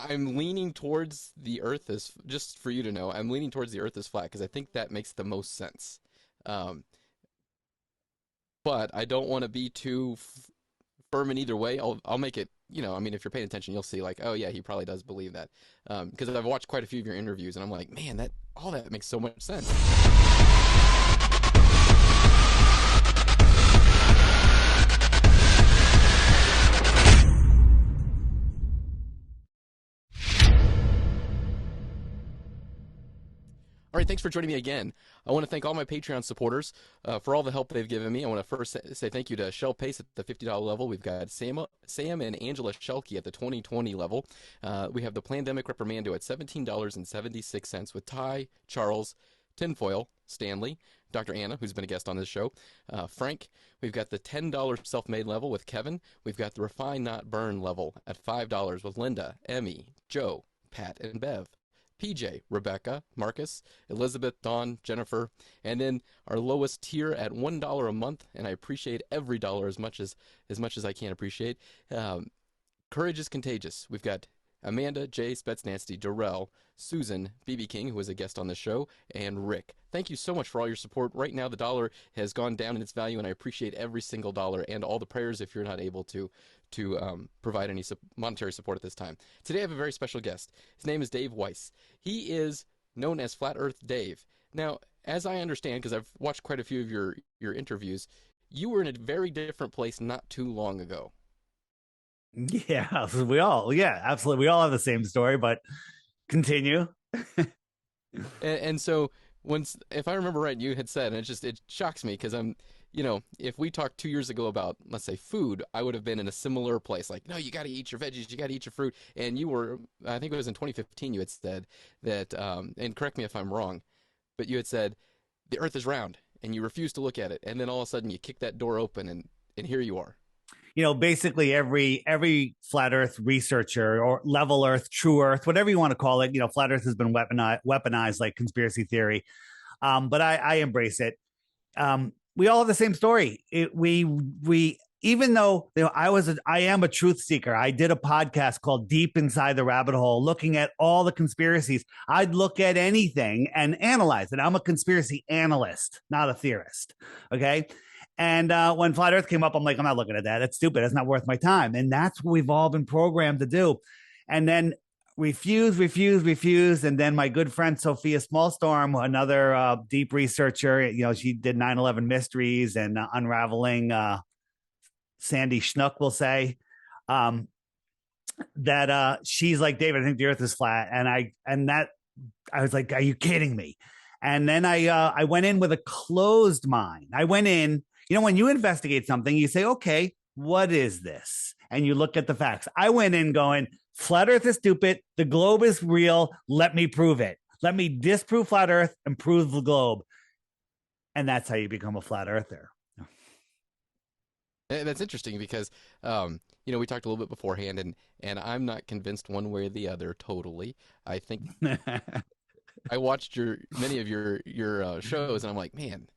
I'm leaning towards the Earth is just for you to know. I'm leaning towards the Earth is flat because I think that makes the most sense. Um, but I don't want to be too firm in either way. I'll make it. I mean, if you're paying attention, you'll see like, oh yeah, he probably does believe that. Because I've watched quite a few of your interviews, and I'm like, man, that all that makes so much sense. All right, thanks for joining me again. I want to thank all my Patreon supporters for all the help they've given me. I want to first say thank you to Shell Pace at the $50 level. We've got Sam and Angela Shelkey at the 2020 level. We have the Plandemic Reprimando at $17.76 with Ty, Charles, Tinfoil, Stanley, Dr. Anna, who's been a guest on this show, Frank. We've got the $10 self-made level with Kevin. We've got the Refine Not Burn level at $5 with Linda, Emmy, Joe, Pat, and Bev. PJ, Rebecca, Marcus, Elizabeth, Dawn, Jennifer, and then our lowest tier at $1 a month, and I appreciate every dollar as much as I can appreciate. Courage is contagious. We've got Amanda, Jay, Spetsnasty, Darrell, Susan, BB King, who was a guest on the show, and Rick. Thank you so much for all your support. Right now, the dollar has gone down in its value, and I appreciate every single dollar and all the prayers if you're not able to provide any monetary support at this time. Today, I have a very special guest. His name is Dave Weiss. He is known as Flat Earth Dave. Now, as I understand, because I've watched quite a few of your interviews, you were in a very different place not too long ago. Yeah, absolutely. We all have the same story, but continue. And so if I remember right, you had said, and it shocks me because if we talked 2 years ago about, let's say, food, I would have been in a similar place. Like, no, you got to eat your veggies, you got to eat your fruit. And you were, I think it was in 2015, you had said that, and correct me if I'm wrong, but you had said the Earth is round, and you refused to look at it, and then all of a sudden you kick that door open, and here you are. Basically every flat earth researcher or level earth, true earth, whatever you want to call it, flat earth has been weaponized like conspiracy theory. But I embrace it. We all have the same story. We even though I am a truth seeker. I did a podcast called Deep Inside the Rabbit Hole, looking at all the conspiracies. I'd look at anything and analyze it. I'm a conspiracy analyst, not a theorist. Okay. And when Flat Earth came up, I'm like, I'm not looking at that. That's stupid. That's not worth my time. And that's what we've all been programmed to do. And then refuse. And then my good friend, Sophia Smallstorm, another deep researcher, she did 9/11 mysteries and unraveling Sandy Schnook, we'll say, that she's like, David, I think the earth is flat. And I was like, are you kidding me? And then I went in with a closed mind. I went in, when you investigate something, you say, okay, what is this? And you look at the facts. I went in going, flat earth is stupid. The globe is real. Let me prove it. Let me disprove flat earth and prove the globe. And that's how you become a flat earther. That's interesting because, we talked a little bit beforehand, and I'm not convinced one way or the other totally. I think I watched many of your shows, and I'm like, man,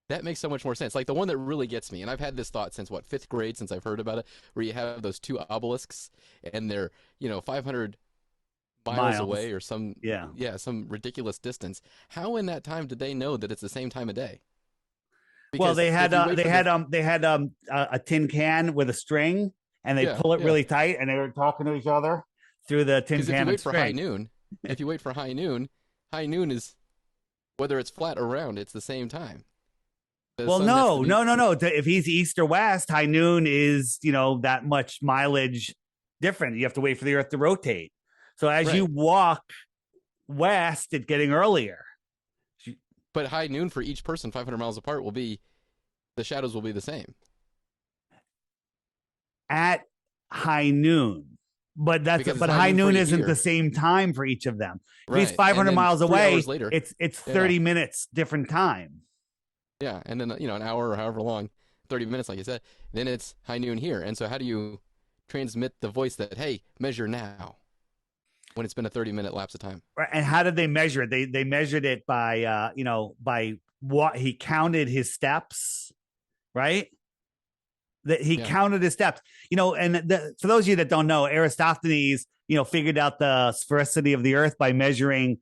that makes so much more sense. Like the one that really gets me, and I've had this thought since fifth grade, since I've heard about it, where you have those two obelisks, and they're 500 miles away or some ridiculous distance. How in that time did they know that it's the same time of day? Because they had a tin can with a string, and they pull it really tight, and they were talking to each other through the tin can. If you wait for high noon, high noon is whether it's flat or round, it's the same time. Well, no. If he's east or west, high noon is, that much mileage different. You have to wait for the earth to rotate. So as you walk west, it's getting earlier. But high noon for each person 500 miles apart the shadows will be the same. At high noon. But high noon isn't the same time for each of them. If he's 500 miles away, later, it's 30 minutes different time. Yeah, and then an hour or however long, 30 minutes, like you said, then it's high noon here. And so how do you transmit the voice that, hey, measure now, when it's been a 30-minute lapse of time? Right. And how did they measure it? They measured it by by what he counted his steps, right? That he counted his steps. And for those of you that don't know, Aristophanes figured out the sphericity of the Earth by measuring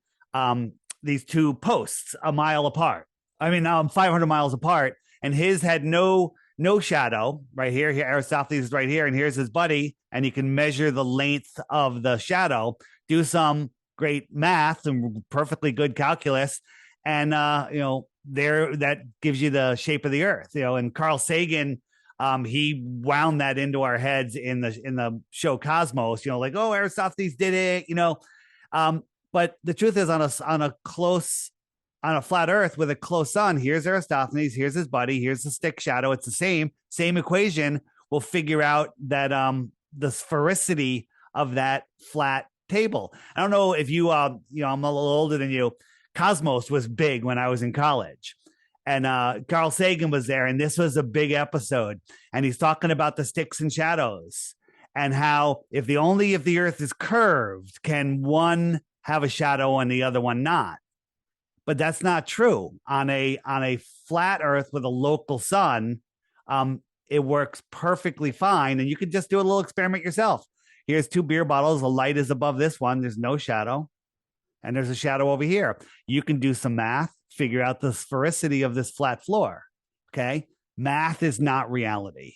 these two posts a mile apart. I mean, 500 miles apart, and his had no shadow right here. Here, Aristophanes is right here, and here's his buddy, and you can measure the length of the shadow. Do some great math and perfectly good calculus, and there that gives you the shape of the Earth. And Carl Sagan, he wound that into our heads in the show Cosmos. Like, oh, Aristophanes did it. But the truth is, on a flat Earth with a close sun, here's Aristophanes, here's his buddy, here's the stick shadow. It's the same equation. We'll figure out that the sphericity of that flat table. I don't know if I'm a little older than you. Cosmos was big when I was in college, and Carl Sagan was there, and this was a big episode. And he's talking about the sticks and shadows, and how if the Earth is curved, can one have a shadow and the other one not? But that's not true. On a flat Earth with a local sun, it works perfectly fine, and you could just do a little experiment yourself. Here's two beer bottles. The light is above this one. There's no shadow, and there's a shadow over here. You can do some math, figure out the sphericity of this flat floor. Okay, math is not reality.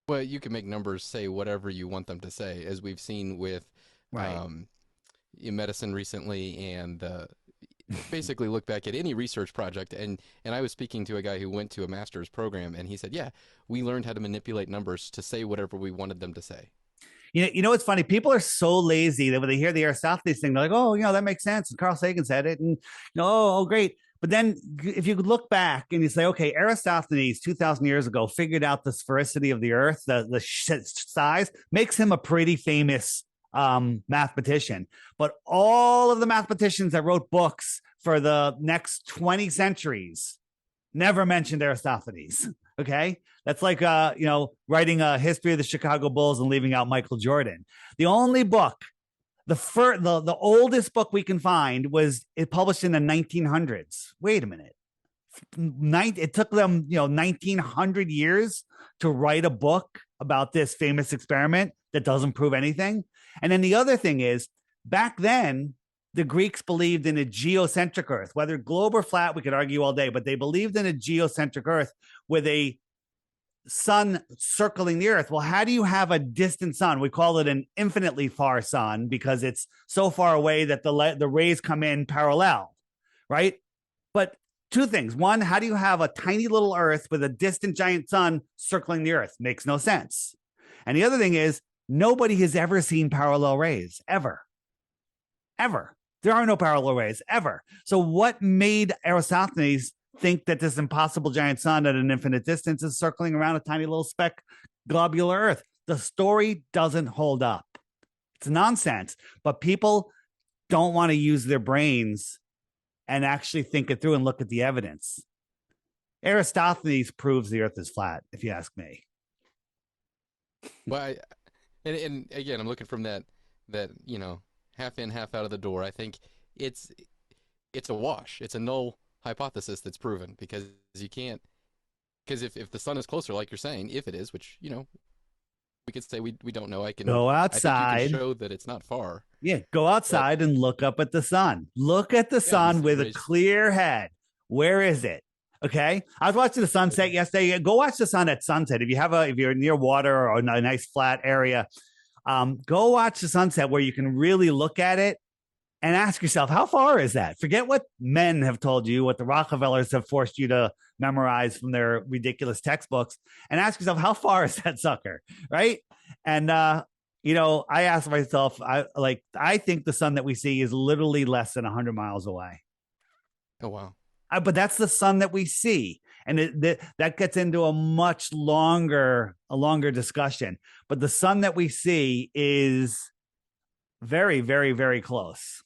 Well, you can make numbers say whatever you want them to say, as we've seen with Right. in medicine recently, and basically look back at any research project. And I was speaking to a guy who went to a master's program, and he said, yeah, we learned how to manipulate numbers to say whatever we wanted them to say. What's funny? People are so lazy that when they hear the Aristophanes thing, they're like, oh, that makes sense. And Carl Sagan said it. And, oh, great. But then if you could look back and you say, okay, Aristophanes 2,000 years ago figured out the sphericity of the Earth, the size, makes him a pretty famous mathematician. But all of the mathematicians that wrote books for the next 20 centuries never mentioned Aristophanes. Okay. That's like, writing a history of the Chicago Bulls and leaving out Michael Jordan. The only book, the oldest book we can find was it published in the 1900s. Wait a minute. It took them, 1900 years to write a book about this famous experiment that doesn't prove anything. And then the other thing is, back then, the Greeks believed in a geocentric Earth, whether globe or flat, we could argue all day, but they believed in a geocentric Earth with a sun circling the Earth. Well, how do you have a distant sun? We call it an infinitely far sun because it's so far away that the rays come in parallel, right? But two things. One, how do you have a tiny little Earth with a distant giant sun circling the Earth? Makes no sense. And the other thing is, nobody has ever seen parallel rays, ever. There are no parallel rays, ever. So what made Aristophanes think that this impossible giant sun at an infinite distance is circling around a tiny little speck globular Earth? The story doesn't hold up. It's nonsense. But people don't want to use their brains and actually think it through and look at the evidence. Aristophanes proves the Earth is flat, if you ask me. Well, and again, I'm looking from that half in, half out of the door. I think it's a wash. It's a null hypothesis that's proven, because you can't, because if the sun is closer, like you're saying, if it is, which we could say we don't know. Go outside. I think you can show that it's not far. Yeah, go outside and look up at the sun. Look at the sun with a clear head. Where is it? Okay. I was watching the sunset yesterday. Go watch the sun at sunset. If you're near water or a nice flat area, go watch the sunset where you can really look at it and ask yourself, how far is that? Forget what men have told you, what the Rockefellers have forced you to memorize from their ridiculous textbooks, and ask yourself, how far is that sucker? Right. And, I ask myself, I think the sun that we see is literally less than 100 miles away. Oh, wow. But that's the sun that we see. And that gets into a much longer discussion. But the sun that we see is very, very, very close.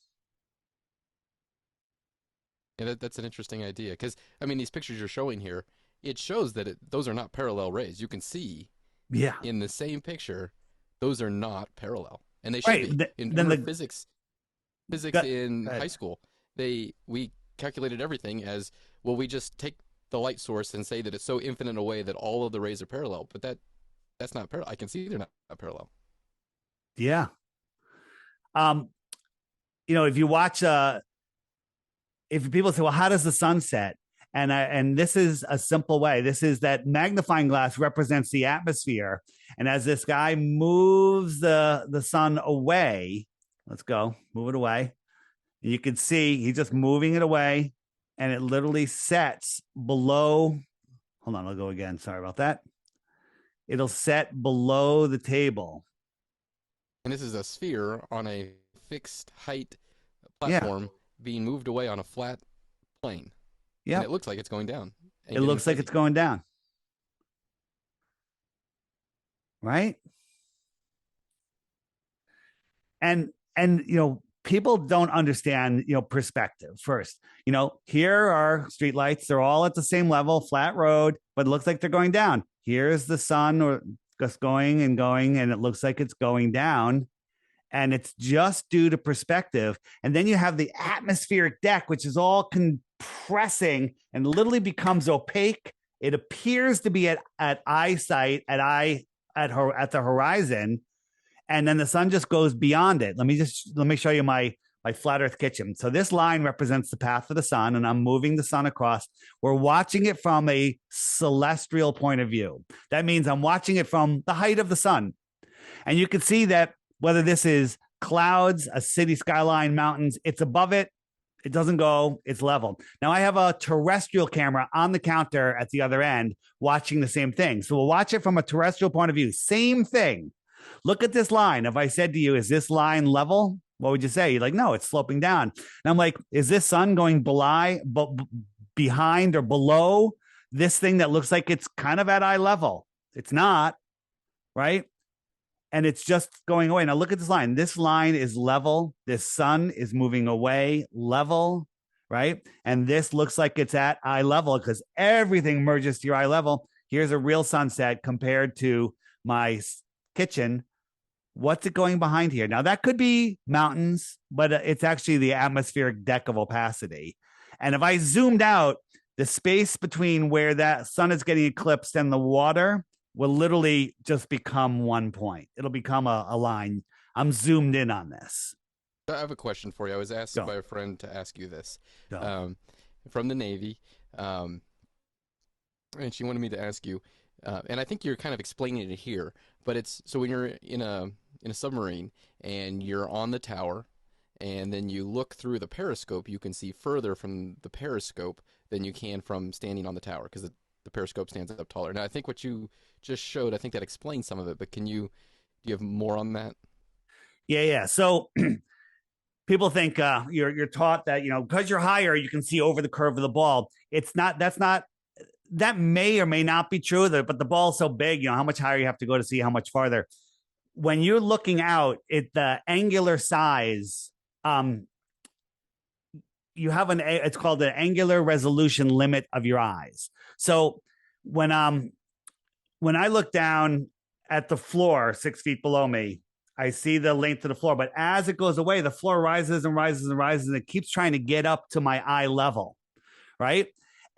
Yeah, that's an interesting idea, because these pictures you're showing here, it shows that those are not parallel rays. You can see, in the same picture, those are not parallel, and they should be. In physics in high school, we calculated everything as well. We just take the light source and say that it's so infinite away that all of the rays are parallel, but that's not parallel. I can see they're not parallel. Yeah. Um, if you watch, if people say, well, how does the sun set? And this is a simple way. This is that magnifying glass represents the atmosphere. And as this guy moves the sun away, let's go, move it away. You can see he's just moving it away, and it literally sets below. Hold on, I'll go again. Sorry about that. It'll set below the table. And this is a sphere on a fixed height Yeah. platform being moved away on a flat plane. Yeah. And it looks like it's going down. It looks like it's going down. Right. And people don't understand perspective first. Here are streetlights, they're all at the same level, flat road, but it looks like they're going down. Here's the sun or just going and going, and it looks like it's going down, and it's just due to perspective. And then you have the atmospheric deck, which is all compressing and literally becomes opaque. It appears to be at eyesight at the horizon, and then the sun just goes beyond it. Let me show you my flat earth kitchen. So this line represents the path of the sun, and I'm moving the sun across. We're watching it from a celestial point of view. That means I'm watching it from the height of the sun. And you can see that whether this is clouds, a city skyline, mountains, it's above it. It doesn't go, it's level. Now I have a terrestrial camera on the counter at the other end watching the same thing. So we'll watch it from a terrestrial point of view. Same thing. Look at this line. If I said to you, is this line level? What would you say? You're like, no, it's sloping down. And I'm like, is this sun going behind or below this thing that looks like it's kind of at eye level? It's not, right? And it's just going away. Now look at this line. This line is level. This sun is moving away, level, right? And this looks like it's at eye level because everything merges to your eye level. Here's a real sunset compared to my kitchen. What's it going behind here? Now that could be mountains, but it's actually the atmospheric deck of opacity. And if I zoomed out, the space between where that sun is getting eclipsed and the water will literally just become one point. It'll become a line. I'm zoomed in on this. I have a question for you. I was asked by a friend to ask you this from the Navy, and she wanted me to ask you, and I think you're kind of explaining it here, but it's so when you're in a submarine and you're on the tower, and then you look through the periscope, you can see further from the periscope than you can from standing on the tower because the periscope stands up taller. Now, I think what you just showed, I think that explains some of it, but do you have more on that? Yeah. So people think you're taught that, because you're higher, you can see over the curve of the ball. That may or may not be true, but the ball's so big, how much higher you have to go to see how much farther. When you're looking out at the angular size, you have it's called the angular resolution limit of your eyes. So when I look down at the floor 6 feet below me, I see the length of the floor, but as it goes away, the floor rises and rises and rises, and it keeps trying to get up to my eye level, right?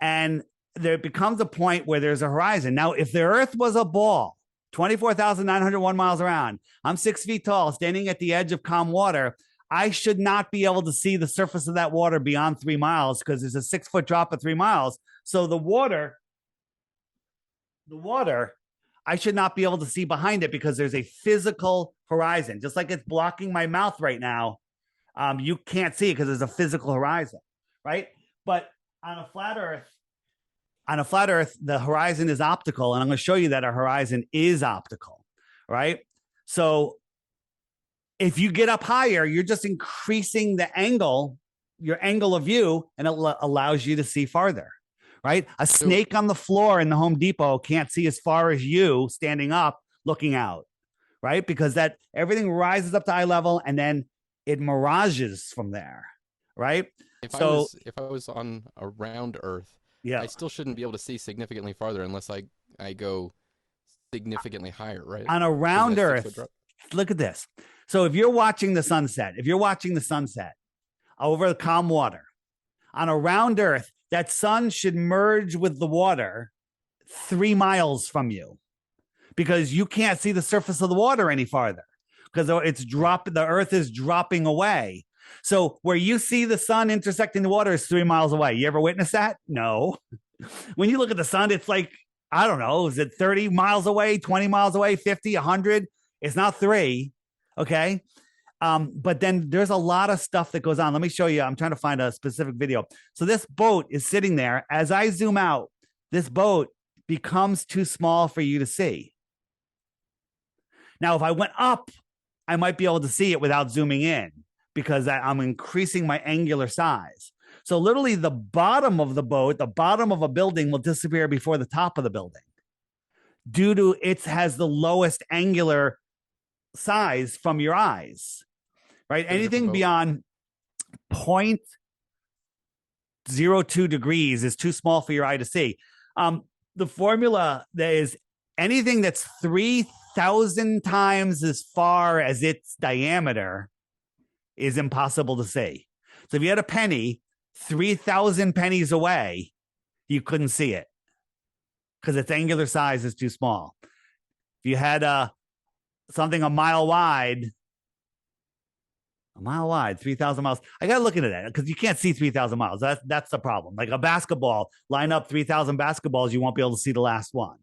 And there becomes a point where there's a horizon. Now, if the Earth was a ball, 24,901 miles around, I'm 6 feet tall, standing at the edge of calm water, I should not be able to see the surface of that water beyond 3 miles because there's a 6-foot drop at 3 miles. So the water, I should not be able to see behind it because there's a physical horizon. Just like it's blocking my mouth right now, you can't see it because there's a physical horizon, right? But on a flat Earth, the horizon is optical, and I'm going to show you that our horizon is optical, right? So if you get up higher, you're just increasing your angle of view, and it allows you to see farther, right? A snake on the floor in the Home Depot can't see as far as you standing up looking out, right? Because everything rises up to eye level, and then it mirages from there, right? If I was on a round Earth, yeah, I still shouldn't be able to see significantly farther unless I go significantly higher, right? On a round Earth, look at this. So if you're watching the sunset over the calm water, on a round Earth, that sun should merge with the water 3 miles from you because you can't see the surface of the water any farther. because the earth is dropping away. So where you see the sun intersecting the water is 3 miles away. You ever witness that? No. When you look at the sun, it's like, I don't know, is it 30 miles away, 20 miles away, 50, 100? It's not 3. Okay. But then there's a lot of stuff that goes on. Let me show you. I'm trying to find a specific video. So this boat is sitting there. As I zoom out, this boat becomes too small for you to see. Now, if I went up, I might be able to see it without zooming in because I'm increasing my angular size. So literally the bottom of the boat, the bottom of a building will disappear before the top of the building due to it has the lowest angular size from your eyes, right? Anything beyond 0.02 degrees is too small for your eye to see. The formula is anything that's 3,000 times as far as its diameter is impossible to see. So if you had a penny 3,000 pennies away, you couldn't see it because its angular size is too small. If you had something a mile wide, 3,000 miles. I got to look into that because you can't see 3,000 miles. That's the problem. Like a basketball, line up 3,000 basketballs, you won't be able to see the last one.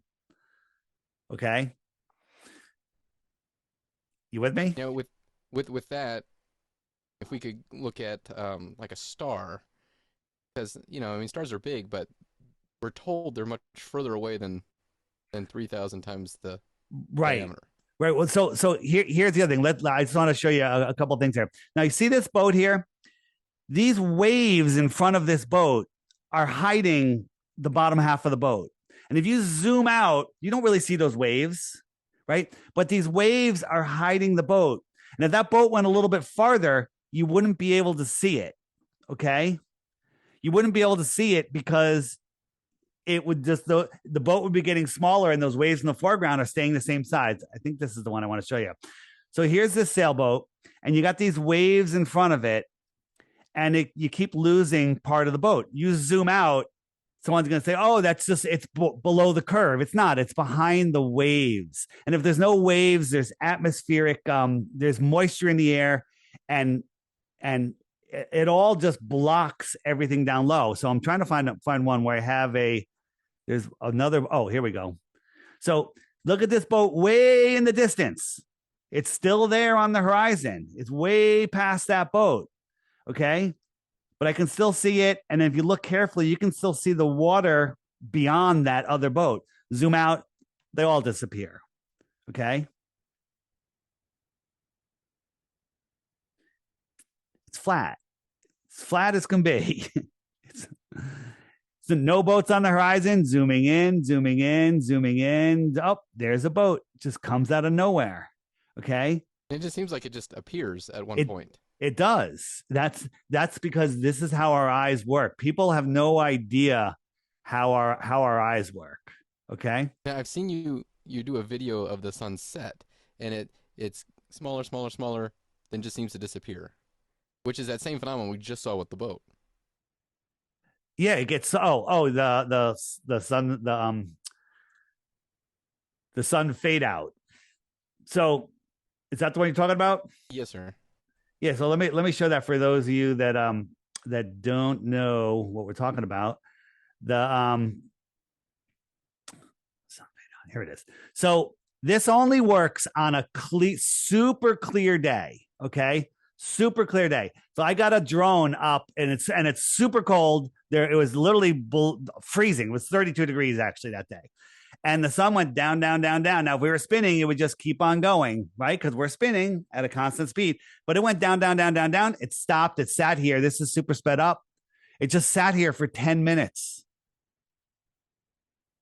Okay. You with me? You know, with that, if we could look at like a star, because I mean, stars are big, but we're told they're much further away than 3,000 times the diameter. Right. Well, so here's the other thing. I just want to show you a couple of things here. Now, you see this boat here? These waves in front of this boat are hiding the bottom half of the boat. And if you zoom out, you don't really see those waves, right? But these waves are hiding the boat. And if that boat went a little bit farther, you wouldn't be able to see it, okay? You wouldn't be able to see it because it would just the boat would be getting smaller and those waves in the foreground are staying the same size. I think this is the one I want to show you. So here's this sailboat and you got these waves in front of it and you keep losing part of the boat. You zoom out, someone's going to say, oh, it's below the curve. It's not, it's behind the waves. And if there's no waves, there's atmospheric, there's moisture in the air and it all just blocks everything down low. So I'm trying to find one where I have there's another. Oh, here we go. So look at this boat way in the distance. It's still there on the horizon. It's way past that boat. Okay. But I can still see it. And if you look carefully, you can still see the water beyond that other boat. Zoom out, they all disappear. Okay. It's flat. It's flat as can be. So no boats on the horizon, zooming in, zooming in, zooming in. Oh, there's a boat. Just comes out of nowhere. Okay. It just seems like it just appears at one point. It does. That's because this is how our eyes work. People have no idea how our eyes work. Okay. Yeah, I've seen you do a video of the sunset, and it's smaller, smaller, smaller, then just seems to disappear, which is that same phenomenon we just saw with the boat. Yeah, it gets the sun the sun fade out. So is that the one you're talking about? Yes, sir. Yeah, so let me show that for those of you that that don't know what we're talking about. Here it is. So this only works on a super clear day, okay? Super clear day. So I got a drone up and it's super cold. There it was literally freezing. It was 32 degrees actually that day. And the sun went down, down, down, down. Now, if we were spinning, it would just keep on going, right? Because we're spinning at a constant speed. But it went down, down, down, down, down. It stopped. It sat here. This is super sped up. It just sat here for 10 minutes.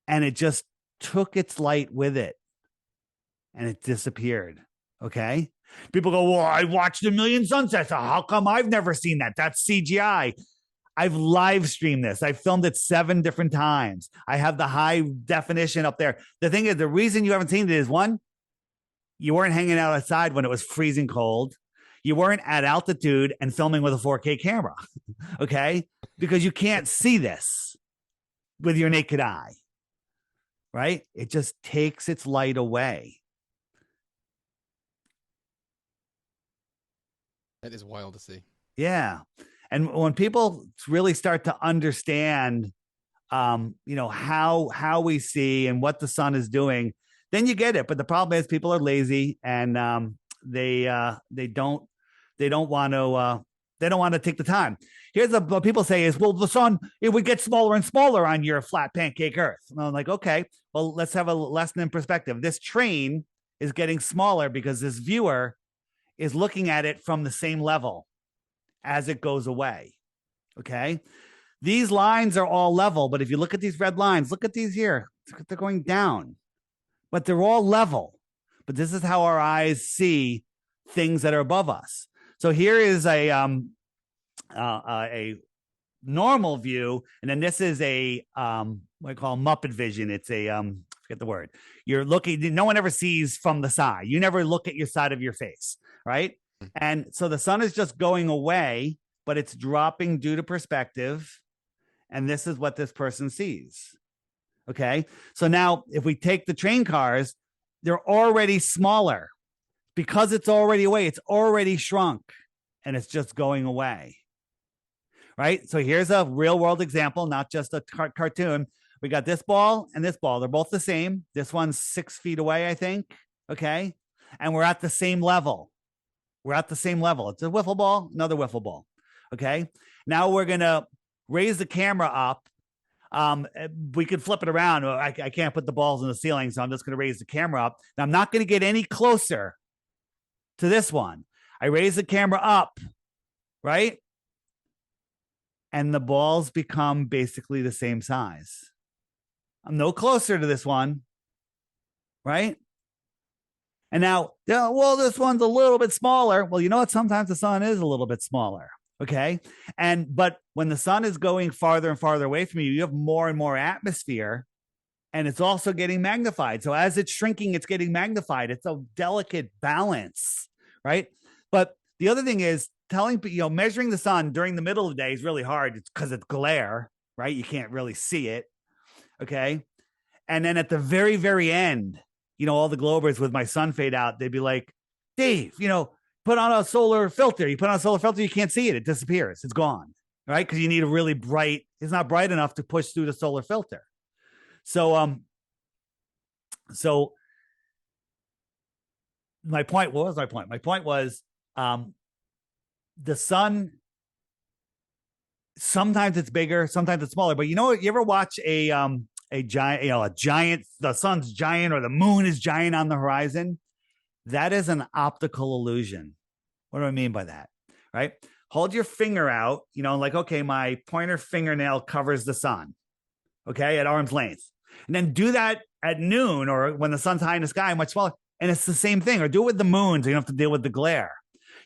And it just took its light with it. And it disappeared. Okay? People go, well, I watched a million sunsets. How come I've never seen that? That's CGI. I've live streamed this. I filmed it 7 different times. I have the high definition up there. The thing is, the reason you haven't seen it is one, you weren't hanging out outside when it was freezing cold. You weren't at altitude and filming with a 4K camera. Okay? Because you can't see this with your naked eye. Right? It just takes its light away. That is wild to see. Yeah. And when people really start to understand, how we see and what the sun is doing, then you get it. But the problem is people are lazy, and they don't want to take the time. Here's what people say is, well, the sun, it would get smaller and smaller on your flat pancake Earth. And I'm like, okay, well, let's have a lesson in perspective. This train is getting smaller because this viewer is looking at it from the same level as it goes away. Okay. These lines are all level, but if you look at these red lines, look at these here, they're going down, but they're all level. But this is how our eyes see things that are above us. So here is a normal view, and then this is a what I call Muppet vision. It's a forget the word. You're looking. No one ever sees from the side. You never look at your side of your face, right? And so the sun is just going away, but it's dropping due to perspective. And this is what this person sees. Okay. So now if we take the train cars, they're already smaller because it's already away. It's already shrunk and it's just going away. Right. So here's a real world example, not just a cartoon. We got this ball and this ball. They're both the same. This one's 6 feet away, I think. Okay. And we're at the same level. We're at the same level. It's a wiffle ball, another wiffle ball. Okay. Now we're going to raise the camera up. We could flip it around. I can't put the balls in the ceiling, so I'm just going to raise the camera up. Now I'm not going to get any closer to this one. I raise the camera up, right? And the balls become basically the same size. I'm no closer to this one, right? And now, well, this one's a little bit smaller. Well, you know what? Sometimes the sun is a little bit smaller. Okay. But when the sun is going farther and farther away from you, you have more and more atmosphere, and it's also getting magnified. So as it's shrinking, it's getting magnified. It's a delicate balance, right? But the other thing is measuring the sun during the middle of the day is really hard. It's because it's glare, right? You can't really see it. Okay. And then at the very, very end, all the Globers with my sun fade out, they'd be like, Dave, put on a solar filter. You put on a solar filter, you can't see it. It disappears. It's gone, right? Because you need a really bright, it's not bright enough to push through the solar filter. So my point was, the sun, sometimes it's bigger, sometimes it's smaller. But you ever watch a giant, the sun's giant or the moon is giant on the horizon? That is an optical illusion. What do I mean by that? Right? Hold your finger out, okay, my pointer fingernail covers the sun, okay, at arm's length. And then do that at noon or when the sun's high in the sky, much smaller. And it's the same thing. Or do it with the moon so you don't have to deal with the glare.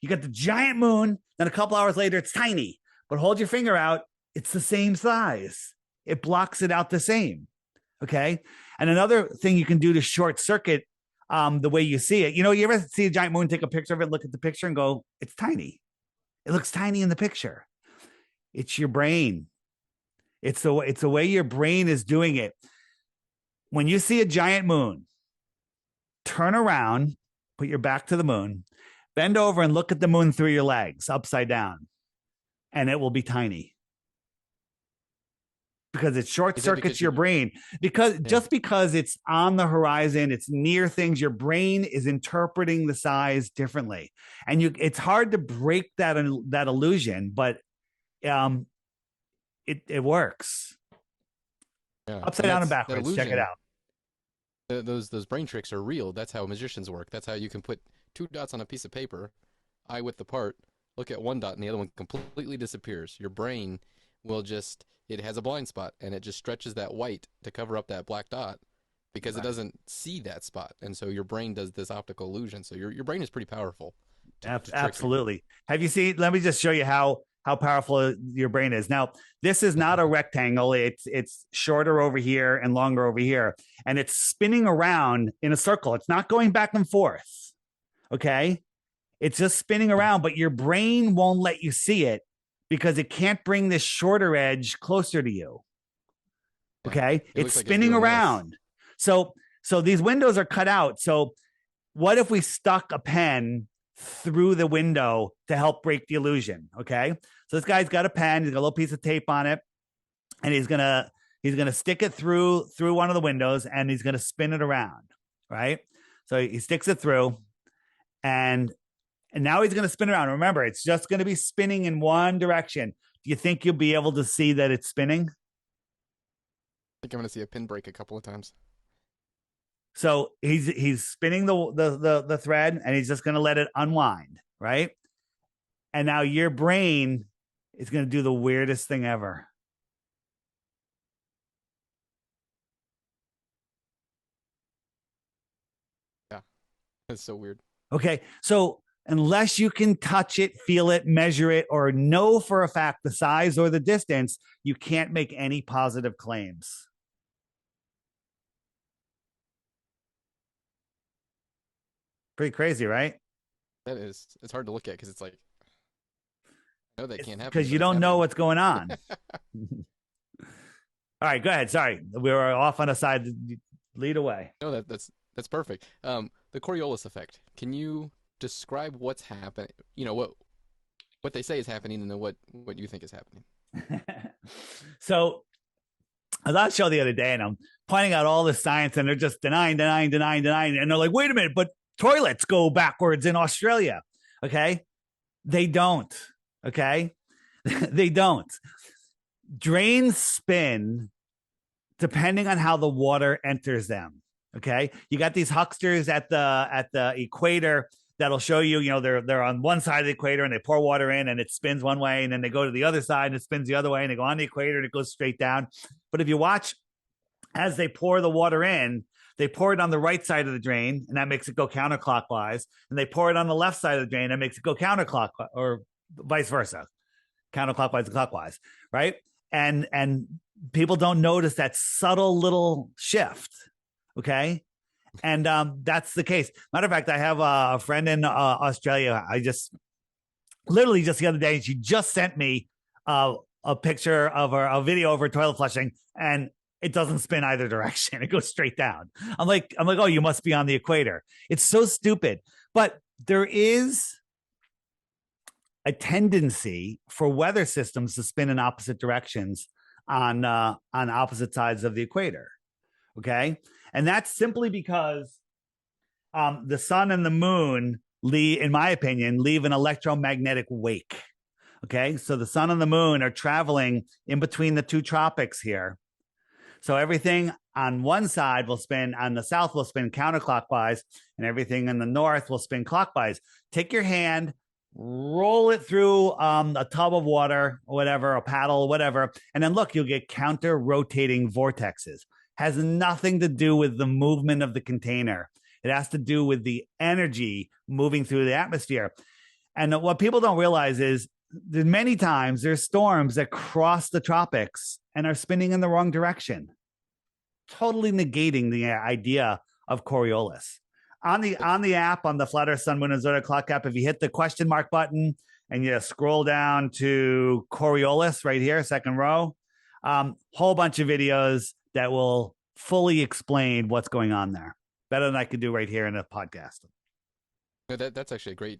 You got the giant moon, then a couple hours later, it's tiny. But hold your finger out, it's the same size. It blocks it out the same. Okay. And another thing you can do to short circuit the way you see it, you ever see a giant moon, take a picture of it, look at the picture and go, it's tiny. It looks tiny in the picture. It's your brain. It's the way your brain is doing it. When you see a giant moon, turn around, put your back to the moon, bend over and look at the moon through your legs, upside down, and it will be tiny. Because it short circuits your brain. Just because it's on the horizon, it's near things, your brain is interpreting the size differently. And it's hard to break that illusion, but it works. Yeah. Upside down and backwards. Illusion, check it out. Those brain tricks are real. That's how magicians work. That's how you can put 2 dots on a piece of paper, eye width apart, look at one dot and the other one completely disappears. Your brain will it has a blind spot and it just stretches that white to cover up that black dot because It doesn't see that spot. And so your brain does this optical illusion. So your brain is pretty powerful. Absolutely. Have you seen, let me just show you how powerful your brain is. Now, this is not a rectangle. It's shorter over here and longer over here. And it's spinning around in a circle. It's not going back and forth. Okay. It's just spinning around, but your brain won't let you see it because it can't bring this shorter edge closer to you. Okay. It's spinning around. So these windows are cut out. So what if we stuck a pen through the window to help break the illusion. Okay. So this guy's got a pen, he's got a little piece of tape on it, and he's gonna stick it through one of the windows, and he's gonna spin it around. Right. So he sticks it through, and now he's gonna spin around. Remember, it's just gonna be spinning in one direction. Do you think you'll be able to see that it's spinning? I think I'm gonna see a pin break a couple of times. So he's spinning the thread, and he's just going to let it unwind, right? And now your brain is going to do the weirdest thing ever. Yeah, it's so weird. Okay, so unless you can touch it, feel it, measure it, or know for a fact the size or the distance, you can't make any positive claims. Pretty crazy, right? That is. It's hard to look at because it's like, I know that can't happen because you but it's don't know happening. what's going on. All right, go ahead. Sorry, we were off on a side. Lead away. No, that's perfect. The Coriolis effect. Can you describe what's happening? You know what they say is happening, and then what you think is happening. So I was on a show the other day, and I'm pointing out all the science, and they're just denying, and they're like, "Wait a minute, but toilets go backwards in Australia." Okay, they don't. Okay, they don't. Drains spin depending on how the water enters them. Okay, you got these hucksters at the equator that'll show you, they're on one side of the equator and they pour water in and it spins one way, and then they go to the other side and it spins the other way, and they go on the equator and it goes straight down. But if you watch as they pour the water in, they pour it on the right side of the drain, and that makes it go counterclockwise. And they pour it on the left side of the drain, and that makes it go counterclockwise, or vice versa, counterclockwise and clockwise, right? And people don't notice that subtle little shift, okay? And that's the case. Matter of fact, I have a friend in Australia. I just literally just the other day, she just sent me a picture of a video of her toilet flushing, and it doesn't spin either direction. It goes straight down. I'm like, oh, you must be on the equator. It's so stupid. But there is a tendency for weather systems to spin in opposite directions on opposite sides of the equator. Okay. And that's simply because the sun and the moon, in my opinion, leave an electromagnetic wake. Okay. So the sun and the moon are traveling in between the two tropics here. So everything on one side will spin, on the south will spin counterclockwise, and everything in the north will spin clockwise. Take your hand, roll it through a tub of water or whatever, a paddle, whatever, and then look, you'll get counter rotating vortexes. Has nothing to do with the movement of the container. It has to do with the energy moving through the atmosphere. And what people don't realize is that many times there's storms that cross the tropics and are spinning in the wrong direction, totally negating the idea of Coriolis. On the app, on the Flat Earth Sun, Moon, and Zodiac Clock app, if you hit the question mark button and you scroll down to Coriolis right here, second row, whole bunch of videos that will fully explain what's going on there, better than I could do right here in a podcast. No, that's actually a great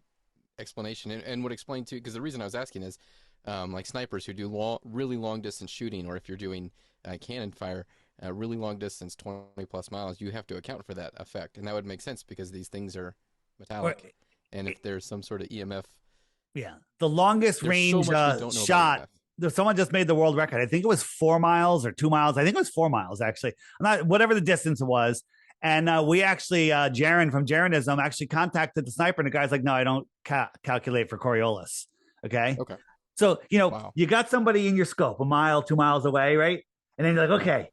explanation, and would explain too, because the reason I was asking is like snipers who do really long distance shooting, or if you're doing cannon fire, really long distance, 20 plus miles, you have to account for that effect, and that would make sense because these things are metallic, and if there's some sort of EMF. Yeah, the longest range shot. Someone just made the world record. I think it was 4 miles or 2 miles. I think it was 4 miles, actually. Whatever the distance it was. And we actually, Jaron from Jaronism actually contacted the sniper, and the guy's like, no, I don't calculate for Coriolis. Okay. So, wow. You got somebody in your scope, a mile, 2 miles away, right? And then you're like, okay,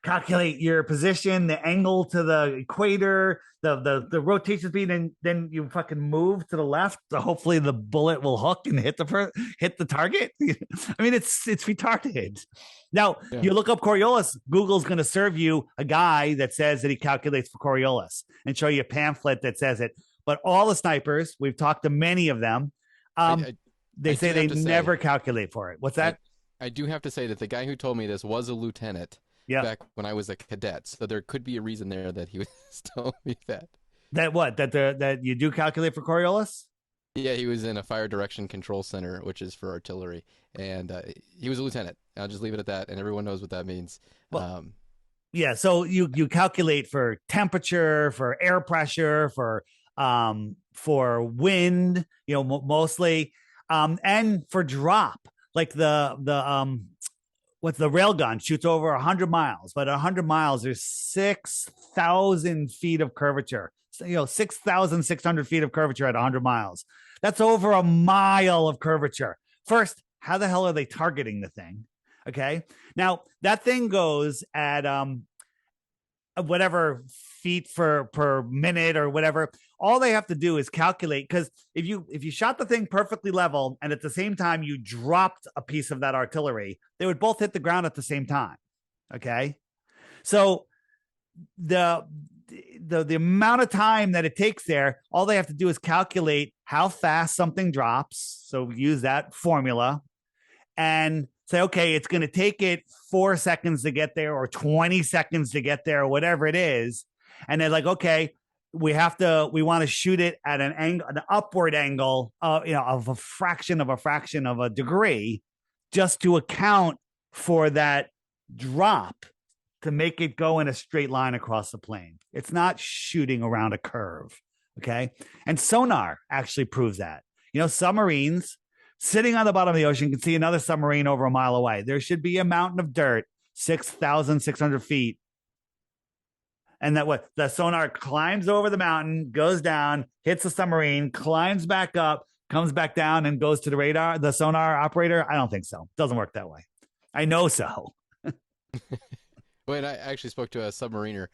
calculate your position, the angle to the equator, the rotation speed, and then you fucking move to the left. So hopefully the bullet will hook and hit the target. I mean, it's retarded. Now, You look up Coriolis, Google's going to serve you a guy that says that he calculates for Coriolis and show you a pamphlet that says it. But all the snipers, we've talked to many of them, they say they never calculate for it. What's that? I do have to say that the guy who told me this was a lieutenant back when I was a cadet. So there could be a reason there that he was telling me that. That what? That you do calculate for Coriolis? Yeah, he was in a fire direction control center, which is for artillery, and he was a lieutenant. I'll just leave it at that, and everyone knows what that means. Well, yeah, so you calculate for temperature, for air pressure, for wind, mostly, and for drop. Like the with the railgun shoots over 100 miles, but 100 miles there's 6,000 feet of curvature. So, 6,600 feet of curvature at 100 miles. That's over a mile of curvature. First, how the hell are they targeting the thing? Okay. Now that thing goes at whatever feet per minute or whatever. All they have to do is calculate, because if you shot the thing perfectly level and at the same time you dropped a piece of that artillery, they would both hit the ground at the same time. Okay. So the amount of time that it takes there, all they have to do is calculate how fast something drops. So use that formula and say, okay, it's going to take it 4 seconds to get there or 20 seconds to get there or whatever it is. And they're like, okay, we want to shoot it at an angle, an upward angle of a fraction of a degree, just to account for that drop, to make it go in a straight line across the plane. It's not shooting around a curve. Okay. And sonar actually proves that. Submarines sitting on the bottom of the ocean can see another submarine over a mile away. There should be a mountain of dirt, 6,600 feet. And the sonar climbs over the mountain, goes down, hits the submarine, climbs back up, comes back down, and goes to the radar, the sonar operator. I don't think so. Doesn't work that way. I know so. When I actually spoke to a submariner,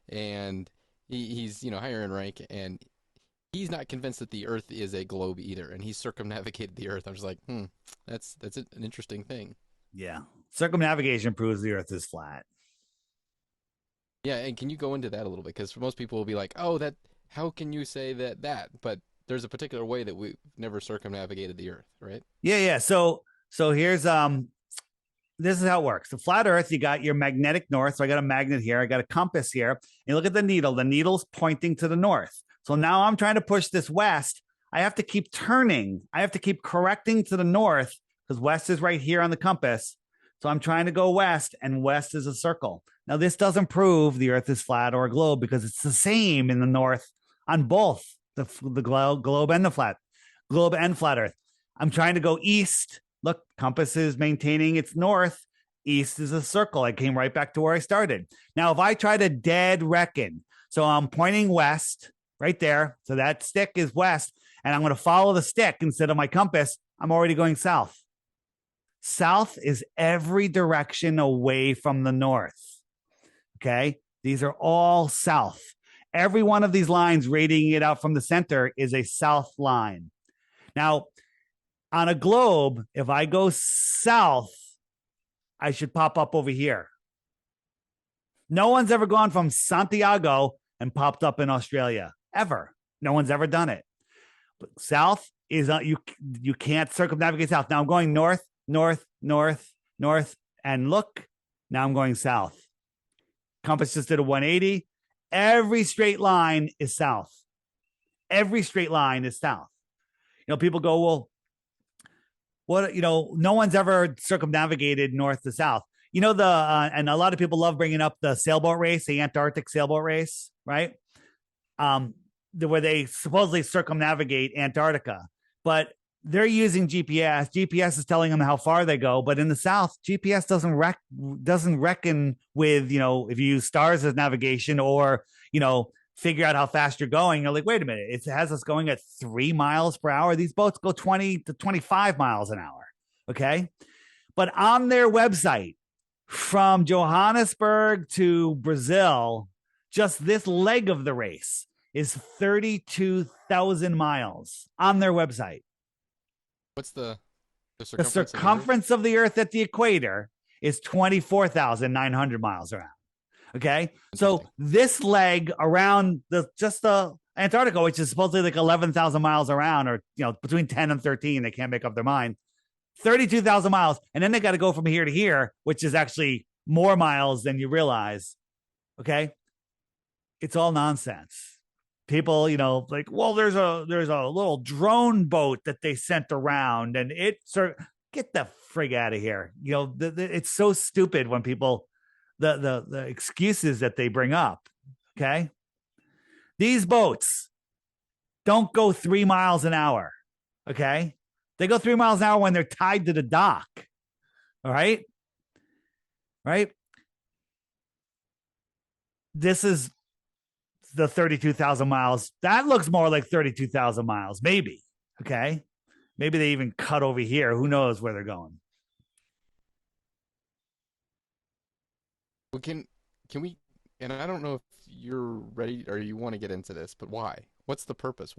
and he's higher in rank, and he's not convinced that the Earth is a globe either, and he's circumnavigated the Earth. I was like, that's an interesting thing. Yeah, circumnavigation proves the Earth is flat. Yeah, and can you go into that a little bit? Because for most people will be like, oh, how can you say that? But there's a particular way that we've never circumnavigated the Earth, right? Yeah. So here's this is how it works. The flat Earth, you got your magnetic north. So I got a magnet here. I got a compass here. And look at the needle. The needle's pointing to the north. So now I'm trying to push this west. I have to keep turning. I have to keep correcting to the north because west is right here on the compass. So I'm trying to go west, and west is a circle. Now, this doesn't prove the Earth is flat or a globe, because it's the same in the north on both the globe and the flat Earth. I'm trying to go east. Look, compass is maintaining its north. East is a circle. I came right back to where I started. Now, if I try to dead reckon, so I'm pointing west right there. So that stick is west, and I'm going to follow the stick instead of my compass. I'm already going south. South is every direction away from the north. Okay. These are all south. Every one of these lines radiating it out from the center is a south line. Now, on a globe, if I go south, I should pop up over here. No one's ever gone from Santiago and popped up in Australia, ever. No one's ever done it. But south is you can't circumnavigate south. Now I'm going north, and look, now I'm going south. Compass just did a 180. Every straight line is south. Every straight line is south. People go, well, what, no one's ever circumnavigated north to south. And a lot of people love bringing up the sailboat race, the Antarctic sailboat race, right? Where they supposedly circumnavigate Antarctica, but they're using GPS. GPS is telling them how far they go, but in the South, GPS doesn't reckon with, if you use stars as navigation or, figure out how fast you're going. You're like, wait a minute, it has us going at 3 miles per hour. These boats go 20 to 25 miles an hour. Okay. But on their website, from Johannesburg to Brazil, just this leg of the race is 32,000 miles on their website. What's the circumference of the Earth at the equator is 24,900 miles around. Okay. So this leg around the Antarctica, which is supposedly like 11,000 miles around, or, between 10 and 13, they can't make up their mind, 32,000 miles. And then they got to go from here to here, which is actually more miles than you realize. Okay. It's all nonsense. people, like, well, there's a little drone boat that they sent around, and it sort of get the frig out of here. It's so stupid when people the excuses that they bring up. Okay, these boats don't go 3 miles an hour. Okay, they go 3 miles an hour when they're tied to the dock. All right, right. This is the 32,000 miles. That looks more like 32,000 miles, maybe. Okay. Maybe they even cut over here. Who knows where they're going? Well, can we? And I don't know if you're ready or you want to get into this, but why? What's the purpose?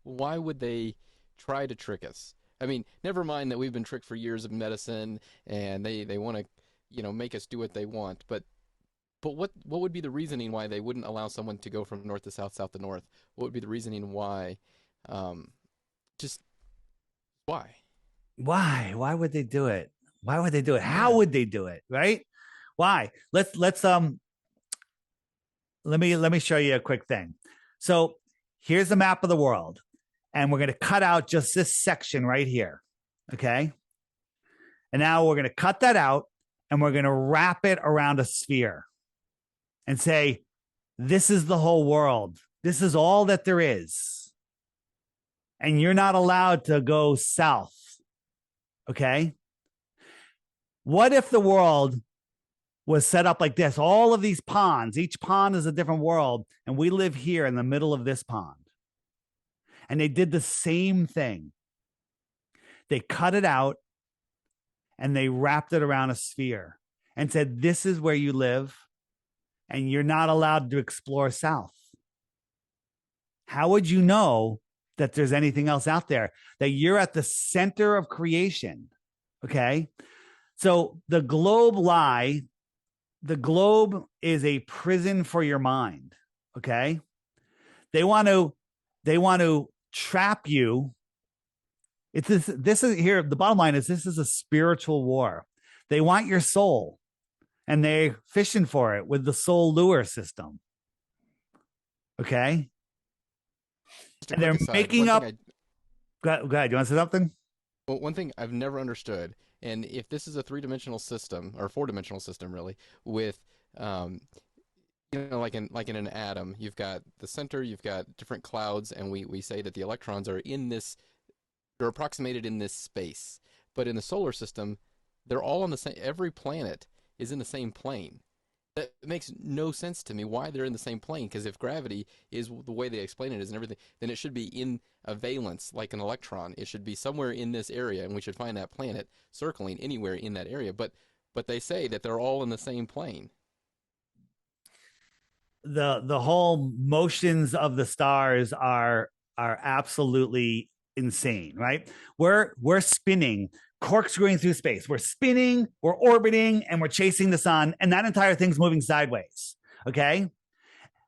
Why would they try to trick us? I mean, never mind that we've been tricked for years of medicine, and they want to, make us do what they want. But what would be the reasoning why they wouldn't allow someone to go from north to south, south to north? What would be the reasoning why? Um, just why? Why would they do it? Why would they do it? How Yeah. would they do it? Right? Why? Let's let me show you a quick thing. So here's the map of the world, and we're going to cut out just this section right here. Okay. And now we're going to cut that out, and we're going to wrap it around a sphere and say, this is the whole world. This is all that there is. And you're not allowed to go south. Okay. What if the world was set up like this? All of these ponds, each pond is a different world, and we live here in the middle of this pond. And they did the same thing. They cut it out and they wrapped it around a sphere and said, this is where you live, and you're not allowed to explore south. How would you know that there's anything else out there? That you're at the center of creation. Okay. So the globe is a prison for your mind. Okay. They want to trap you. This is here. The bottom line is this is a spiritual war. They want your soul, and they're fishing for it with the soul lure system. Okay. Just a And quick they're aside. making up. Go ahead. You want to say something? Well, one thing I've never understood, and if this is a three-dimensional system or four-dimensional system, really, with um, like in an atom, you've got the center, you've got different clouds, and we say that the electrons are in this, they're approximated in this space. But in the solar system, they're all on the same. Every planet is in the same plane. That makes no sense to me why they're in the same plane. Because if gravity is the way they explain it is and everything, then it should be in a valence like an electron. It should be somewhere in this area, and we should find that planet circling anywhere in that area. But they say that they're all in the same plane. The whole motions of the stars are absolutely insane, right? We're spinning, corkscrewing through space. We're spinning, we're orbiting, and we're chasing the sun, and that entire thing's moving sideways. Okay.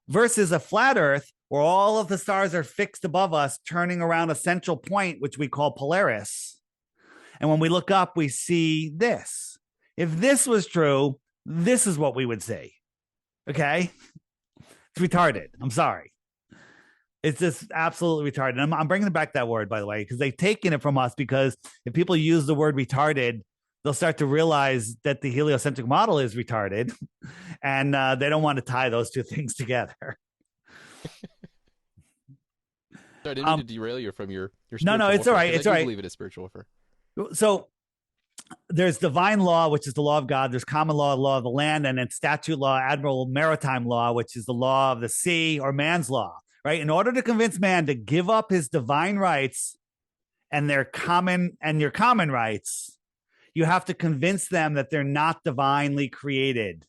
Versus a flat Earth where all of the stars are fixed above us, turning around a central point, which we call Polaris. And when we look up, we see this. If this was true, this is what we would see. Okay. It's retarded. I'm sorry. It's just absolutely retarded. I'm bringing back that word, by the way, because they've taken it from us. Because if people use the word retarded, they'll start to realize that the heliocentric model is retarded, and they don't want to tie those two things together. So I didn't mean to derail you from your No, spiritual it's all warfare, right. 'cause It's I all do right. believe it is spiritual warfare. So there's divine law, which is the law of God. There's common law of the land, and then statute law, admiral maritime law, which is the law of the sea or man's law, right? In order to convince man to give up his divine rights and your common rights, you have to convince them that they're not divinely created.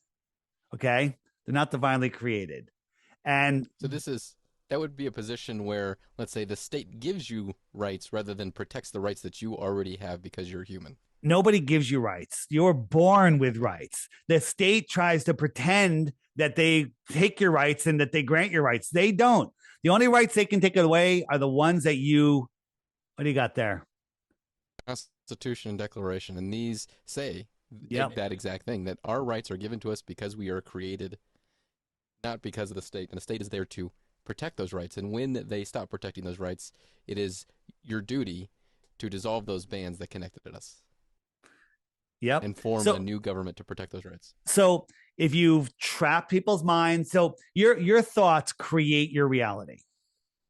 Okay. They're not divinely created. And So that would be a position where, let's say, the state gives you rights rather than protects the rights that you already have because you're human. nobody gives you rights. You're born with rights. The state tries to pretend that they take your rights and that they grant your rights. They don't. The only rights they can take away are the ones that you, what do you got there? Constitution and Declaration, and these say Yep. that exact thing, that our rights are given to us because we are created, not because of the state. And the state is there to protect those rights. And when they stop protecting those rights, it is your duty to dissolve those bands that connected us Yep. and form a So new government to protect those rights. so if you've trapped people's minds, so your thoughts create your reality.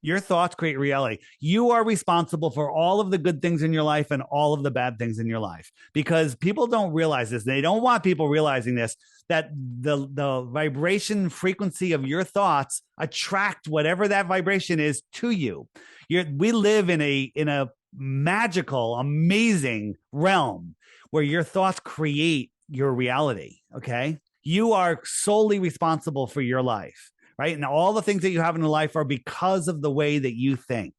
Your thoughts create reality. You are responsible for all of the good things in your life and all of the bad things in your life, because people don't realize this. They don't want people realizing this, that the vibration frequency of your thoughts attract whatever that vibration is to you. We live in a magical, amazing realm where your thoughts create your reality. Okay. You are solely responsible for your life. Right. And all the things that you have in life are because of the way that you think.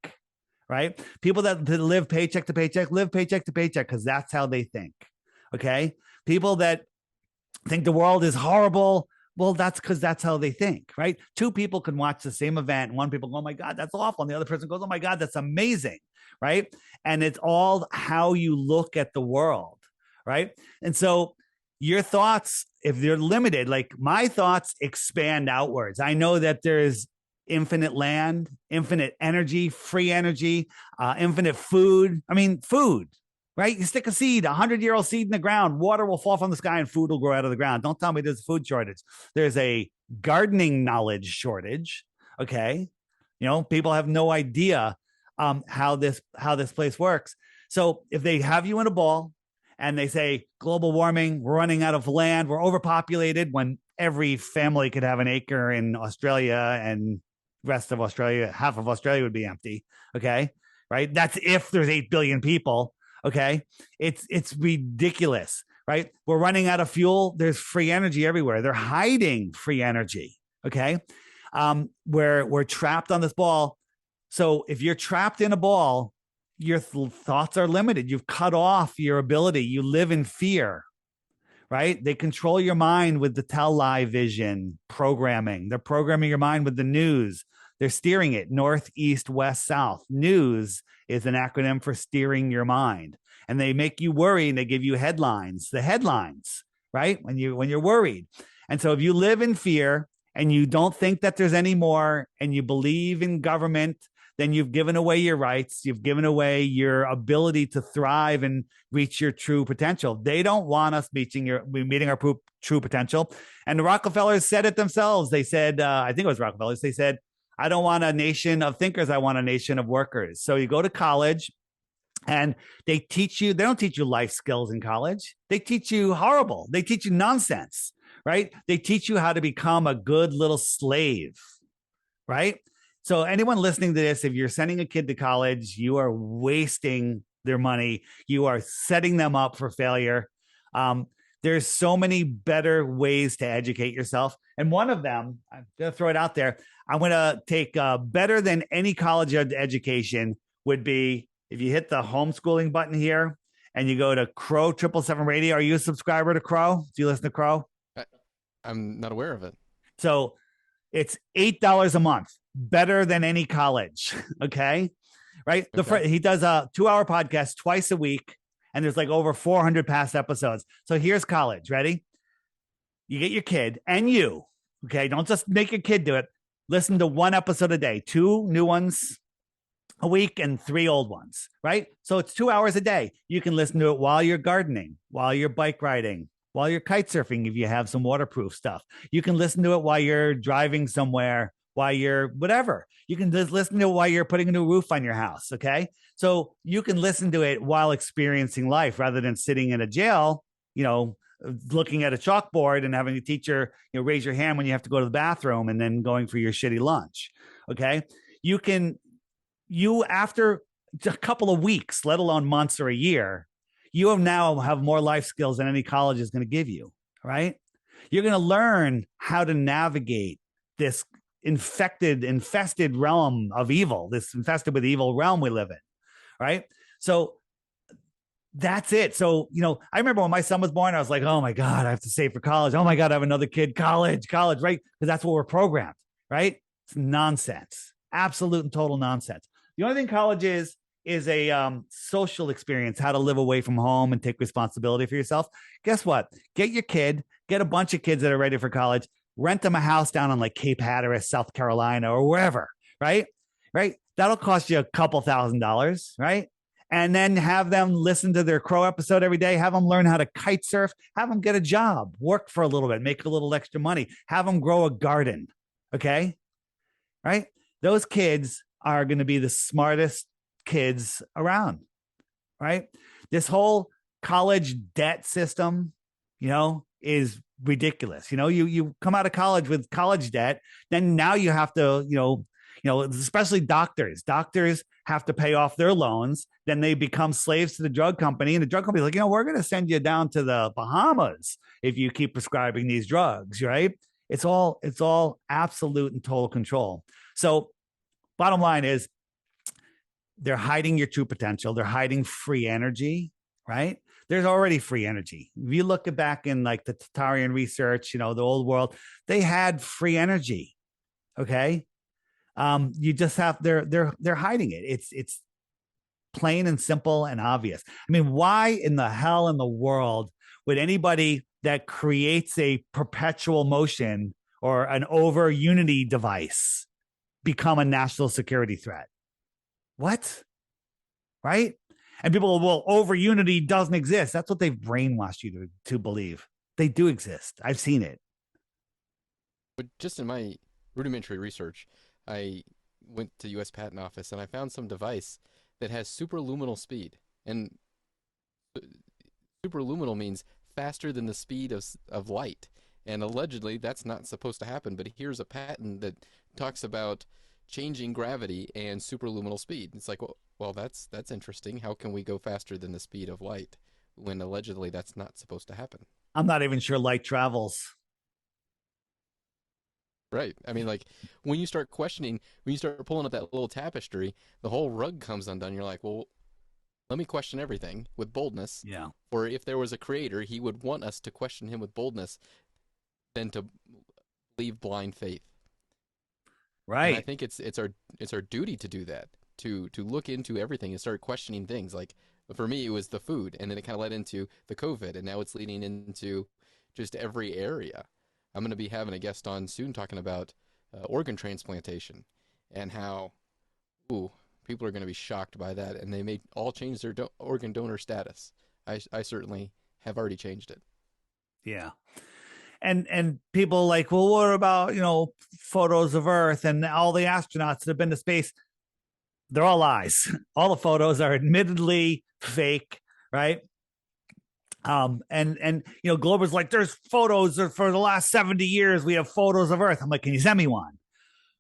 Right. People that live paycheck to paycheck live paycheck to paycheck because that's how they think. Okay. People that think the world is horrible, well, that's because that's how they think. Right. Two people can watch the same event and one people go, oh my God, that's awful. And the other person goes, oh my God, that's amazing. Right. And it's all how you look at the world. Right. And so your thoughts, if they're limited, like my thoughts expand outwards. I know that there's infinite land, infinite energy, free energy, infinite food. I mean, food, right? You stick a seed, 100-year-old seed in the ground, water will fall from the sky and food will grow out of the ground. Don't tell me there's a food shortage. There's a gardening knowledge shortage. Okay. People have no idea how this place works. So if they have you in a ball, and they say global warming, we're running out of land, we're overpopulated, when every family could have an acre in Australia and rest of Australia, half of Australia would be empty. Okay. Right. That's if there's 8 billion people. Okay. It's ridiculous. Right. We're running out of fuel. There's free energy everywhere. They're hiding free energy. Okay. We're trapped on this ball. So if you're trapped in a ball, your thoughts are limited. You've cut off your ability. You live in fear, right? They control your mind with the tell-lie vision programming. They're programming your mind with the news. They're steering it north, east, west, south. News is an acronym for steering your mind. And they make you worry and they give you headlines, the headlines, right? When you're worried. And so if you live in fear and you don't think that there's any more and you believe in government, then you've given away your rights. You've given away your ability to thrive and reach your true potential. They don't want us meeting our true potential. And the Rockefellers said it themselves. They said, I think it was Rockefellers. They said, I don't want a nation of thinkers. I want a nation of workers. So you go to college and they don't teach you life skills in college. They teach you horrible. They teach you nonsense, right? They teach you how to become a good little slave, right? So anyone listening to this, if you're sending a kid to college, you are wasting their money. You are setting them up for failure. There's so many better ways to educate yourself. And one of them, I'm going to throw it out there. I'm going to take better than any college education would be if you hit the homeschooling button here and you go to Crow 777 Radio. Are you a subscriber to Crow? Do you listen to Crow? I'm not aware of it. So it's $8 a month. Better than any college. Okay. Right. Okay. He does a 2-hour podcast twice a week. And there's like over 400 past episodes. So here's college. Ready? You get your kid and you. Okay. Don't just make your kid do it. Listen to 1 episode a day, 2 new ones a week and 3 old ones. Right. So it's 2 hours a day. You can listen to it while you're gardening, while you're bike riding, while you're kite surfing. If you have some waterproof stuff, you can listen to it while you're driving somewhere, while you're whatever. You can just listen to it while you're putting a new roof on your house. Okay. So you can listen to it while experiencing life rather than sitting in a jail, looking at a chalkboard and having a teacher, raise your hand when you have to go to the bathroom and then going for your shitty lunch. Okay. After a couple of weeks, let alone months or a year, you have more life skills than any college is going to give you. Right. You're going to learn how to navigate this infested realm of evil, this infested with evil realm we live in. Right. So that's it. So, I remember when my son was born, I was like, oh my God, I have to save for college. Oh my God, I have another kid, college, right? Because that's what we're programmed. Right. It's nonsense. Absolute and total nonsense. The only thing college is a social experience, how to live away from home and take responsibility for yourself. Guess what? Get your kid, get a bunch of kids that are ready for college. rent them a house down on like Cape Hatteras, South Carolina, or wherever, right? Right. That'll cost you a couple $1,000s, right? And then have them listen to their crow episode every day, have them learn how to kite surf, have them get a job, work for a little bit, make a little extra money, have them grow a garden. Okay. Right. Those kids are going to be the smartest kids around. Right. This whole college debt system, is ridiculous. You come out of college with college debt, then now you have to, especially doctors have to pay off their loans. Then they become slaves to the drug company, and the drug company is like, we're going to send you down to the Bahamas if you keep prescribing these drugs, right? It's all absolute and total control. So bottom line is they're hiding your true potential. They're hiding free energy, right? There's already free energy. If you look back in like the Tatarian research, the old world, they had free energy. Okay. You just have, they're hiding it. It's plain and simple and obvious. I mean, why in the hell in the world would anybody that creates a perpetual motion or an over unity device become a national security threat? What? Right? And people, well, over unity doesn't exist. That's what they've brainwashed you to believe. They do exist. I've seen it. But just in my rudimentary research, I went to U.S. Patent Office and I found some device that has superluminal speed. And superluminal means faster than the speed of light. And allegedly, that's not supposed to happen. But here's a patent that talks about changing gravity and superluminal speed. It's like, well, that's interesting. How can we go faster than the speed of light when allegedly that's not supposed to happen? I'm not even sure light travels. Right. I mean, like when you start questioning, when you start pulling up that little tapestry, the whole rug comes undone. You're like, well, let me question everything with boldness. Yeah. Or if there was a creator, he would want us to question him with boldness than to leave blind faith. Right. And I think it's our duty to do that, to look into everything and start questioning things. Like for me, it was the food, and then it kind of led into the COVID, and now it's leading into just every area. I'm going to be having a guest on soon talking about organ transplantation and how, people are going to be shocked by that, and they may all change their organ donor status. I certainly have already changed it. Yeah. And people like, well, what about, photos of Earth and all the astronauts that have been to space? They're all lies. All the photos are admittedly fake, right? And Glober's like, there's photos for the last 70 years. We have photos of Earth. I'm like, can you send me one?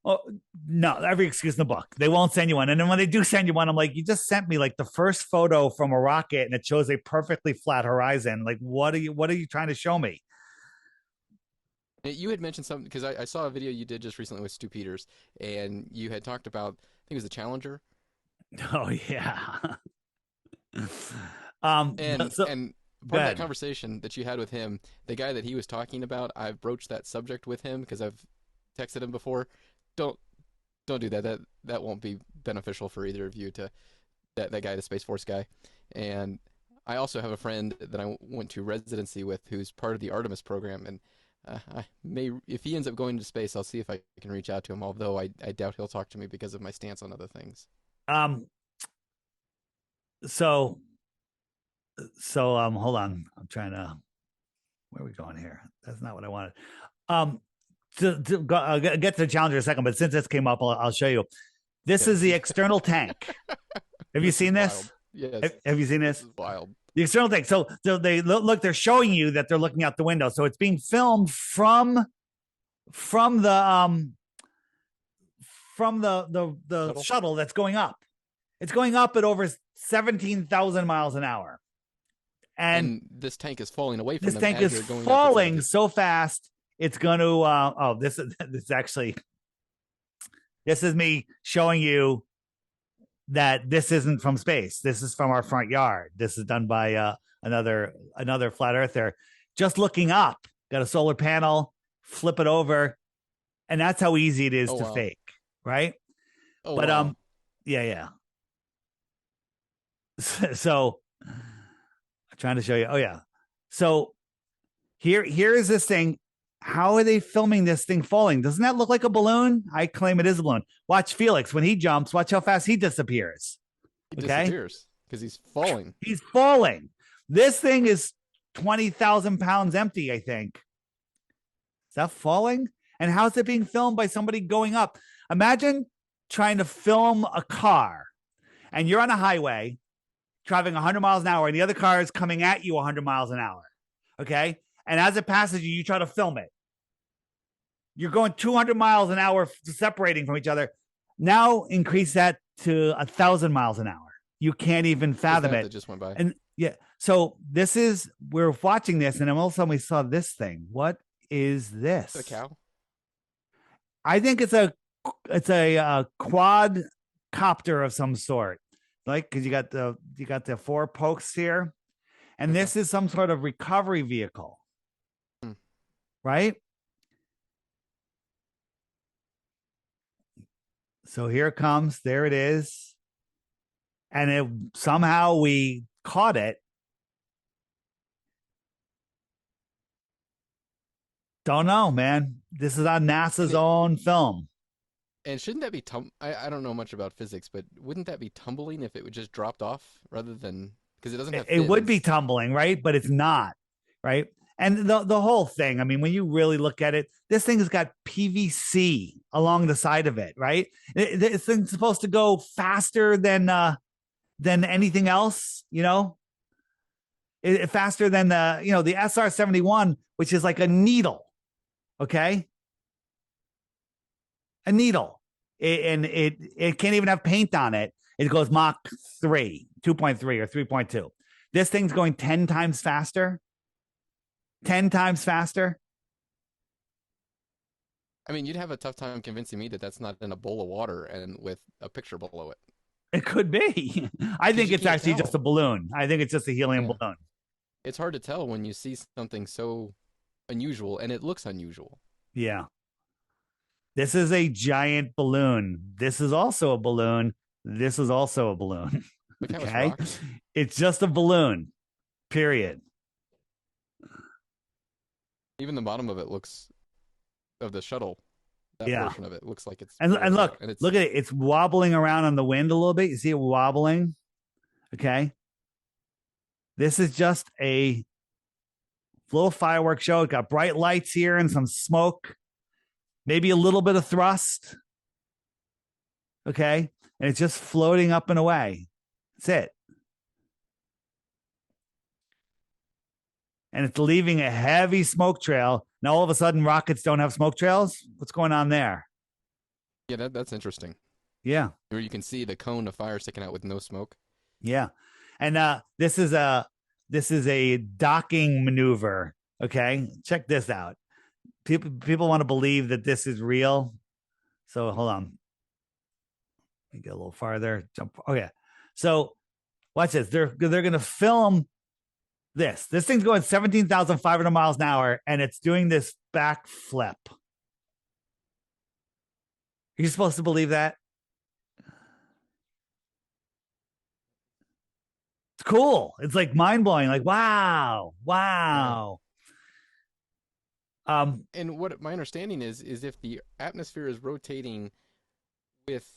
Oh, no, every excuse in the book. They won't send you one. And then when they do send you one, I'm like, you just sent me like the first photo from a rocket and it shows a perfectly flat horizon. Like, what are you trying to show me? You had mentioned something because I saw a video you did just recently with Stu Peters, and you had talked about, I think it was the Challenger. Oh yeah. And part of that conversation that you had with him, the guy that he was talking about, I've broached that subject with him because I've texted him before. Don't do that. That won't be beneficial for either of you, to that guy, the Space Force guy. And I also have a friend that I went to residency with who's part of the Artemis program, and if he ends up going to space, I'll see if I can reach out to him, although I doubt he'll talk to me because of my stance on other things. So hold on. I'm trying to, where are we going here? That's not what I wanted. I'll get to the Challenger in a second, but since this came up, I'll show you. This is the external tank. Have you seen this? Yes. Have you seen this? This is wild. The external tank. So they look. They're showing you that they're looking out the window. So it's being filmed from the shuttle that's going up. It's going up at over 17,000 miles an hour, and this tank is falling away from this them. Tank is falling so fast. It's going to. This is me showing you that this isn't from space. This is from our front yard. This is done by another flat earther. Just looking up, got a solar panel, flip it over, and that's how easy it is to fake, right? But yeah. So I'm trying to show you. Oh yeah. So here is this thing How are they filming this thing falling? Doesn't that look like a balloon? I claim it is a balloon. Watch Felix when he jumps. Watch how fast he disappears. He Okay, disappears because he's falling. he's falling. This thing is 20,000 pounds empty. I think. Is that falling? And how's it being filmed by somebody going up? Imagine trying to film a car, and you're on a highway driving 100 miles an hour, and the other car is coming at you 100 miles an hour. Okay, and as it passes you, you try to film it. You're going 200 miles an hour separating from each other. Now increase that to 1,000 miles an hour. You can't even fathom it. That just went by. And yeah, so we're watching this, and then all of a sudden we saw this thing. What is this? A cow? I think it's a quad copter of some sort, like because you got the four pokes here, and this is some sort of recovery vehicle, right? So here it comes. There it is. And somehow we caught it. Don't know, man. This is on NASA's own film. And shouldn't that be I don't know much about physics, but wouldn't that be tumbling if it would just dropped off rather than because it doesn't have fins? It would be tumbling, right? But it's not, right? And the whole thing, I mean, when you really look at it, this thing has got PVC along the side of it, right? This thing's supposed to go faster than anything else, faster than the SR-71, which is like a needle, okay? A needle. It can't even have paint on it. It goes Mach 3, 2.3 or 3.2. This thing's going 10 times faster. 10 times faster. I mean, you'd have a tough time convincing me that that's not in a bowl of water and with a picture below it. It could be. I think it's actually just a balloon. I think it's just a helium balloon. It's hard to tell when you see something so unusual, and it looks unusual. Yeah. This is a giant balloon. This is also a balloon. This is also a balloon. Look how okay? it's rocked. It's just a balloon. Period. Even the bottom of it looks of the shuttle. That portion of it looks like it's and look at it. It's wobbling around on the wind a little bit. You see it wobbling. Okay. This is just a little fireworks show. It got bright lights here and some smoke, maybe a little bit of thrust. Okay. And it's just floating up and away. That's it. And it's leaving a heavy smoke trail. Now, all of a sudden, rockets don't have smoke trails. What's going on there? Yeah, that's interesting. Yeah. Where you can see the cone of fire sticking out with no smoke. Yeah. And this is a docking maneuver. Okay. Check this out. People want to believe that this is real. So hold on. Let me get a little farther. Jump. Oh, yeah. So watch this. They're going to film this. This thing's going 17,500 miles an hour, and it's doing this back flip. You're supposed to believe that? It's cool. It's like mind-blowing. Like, wow. And what my understanding is if the atmosphere is rotating with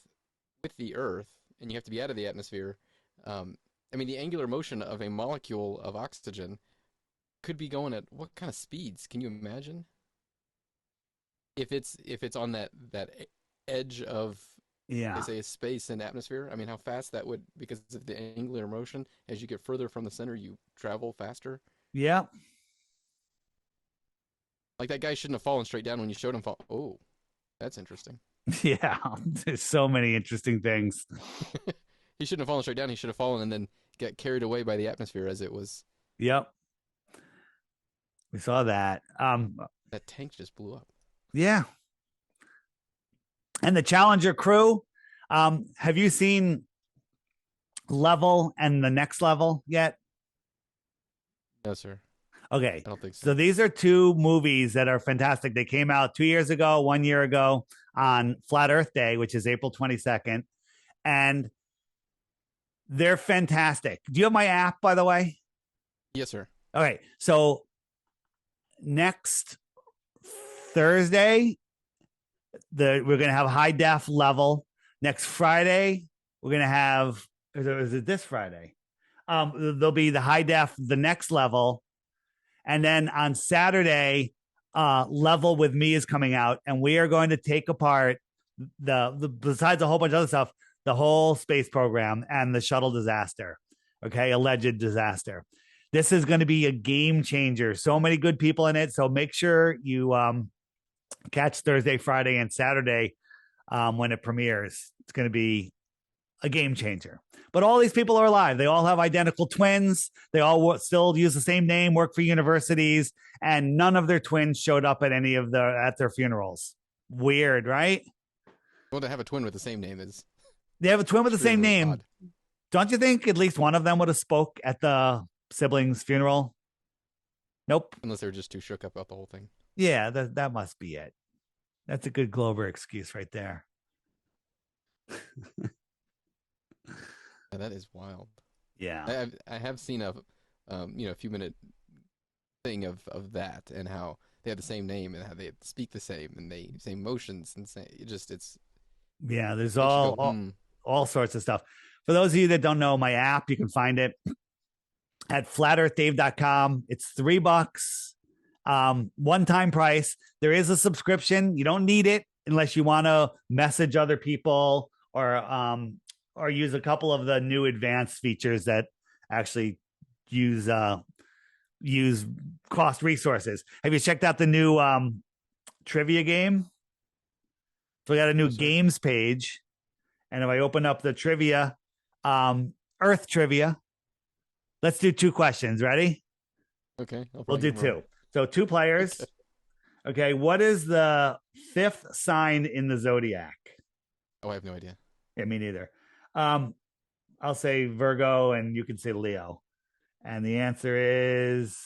the Earth, and you have to be out of the atmosphere, I mean, the angular motion of a molecule of oxygen could be going at what kind of speeds? Can you imagine? If it's on that edge of say space and atmosphere, I mean, how fast that would, because of the angular motion, as you get further from the center, you travel faster. Yeah. Like that guy shouldn't have fallen straight down when you showed him fall. Oh, that's interesting. Yeah, there's so many interesting things. He shouldn't have fallen straight down. He should have fallen and then get carried away by the atmosphere as it was. Yep. We saw that. That tank just blew up. Yeah. And the Challenger crew, have you seen Level and the Next Level yet? No, sir. Okay. I don't think so. So these are two movies that are fantastic. They came out 2 years ago, 1 year ago on Flat Earth Day, which is April 22nd. And they're fantastic. Do you have my app, by the way? Yes, sir. Okay. So next Thursday, we're gonna have high def level. Next Friday, we're gonna have. Is it this Friday? There'll be the high def, the next level, and then on Saturday, level with me is coming out, and we are going to take apart the besides a whole bunch of other stuff, the whole space program and the shuttle disaster. Okay, alleged disaster. This is going to be a game changer. So many good people in it. So make sure you catch Thursday, Friday, and Saturday when it premieres. It's going to be a game changer. But all these people are alive. They all have identical twins. They all still use the same name, work for universities, and none of their twins showed up at any of at their funerals. Weird, right? Well, to have a twin with the same name is they have a twin with the same name. Odd. Don't you think at least one of them would have spoke at the siblings' funeral? Nope. Unless they were just too shook up about the whole thing. Yeah, that must be it. That's a good Glover excuse right there. Yeah, that is wild. Yeah, I have seen a a few minute thing of that and how they have the same name and how they speak the same and they same motions and say it's yeah. There's all sorts of stuff. For those of you that don't know my app, you can find it at flatearthdave.com. It's $3, one-time price. There is a subscription. You don't need it unless you want to message other people or use a couple of the new advanced features that actually use cost resources. Have you checked out the new trivia game? So we got a new games page, and if I open up the trivia, Earth trivia, let's do 2 questions. Ready? Okay. We'll do 2. So 2 players. Okay. What is the 5th sign in the zodiac? Oh, I have no idea. Yeah, me neither. I'll say Virgo, and you can say Leo. And the answer is,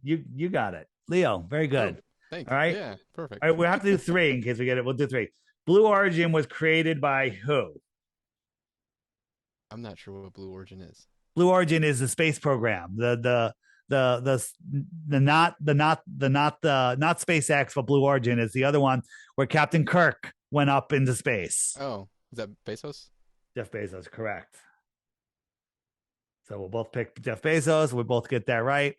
you got it, Leo. Very good. Oh, thanks. All right. Yeah, perfect. All right, we'll have to do 3 in case we get it. We'll do 3. Blue Origin was created by who? I'm not sure what Blue Origin is. Blue Origin is the space program. The not SpaceX, but Blue Origin is the other one where Captain Kirk went up into space. Oh, is that Bezos? Jeff Bezos, correct. So we'll both pick Jeff Bezos. We both get that right.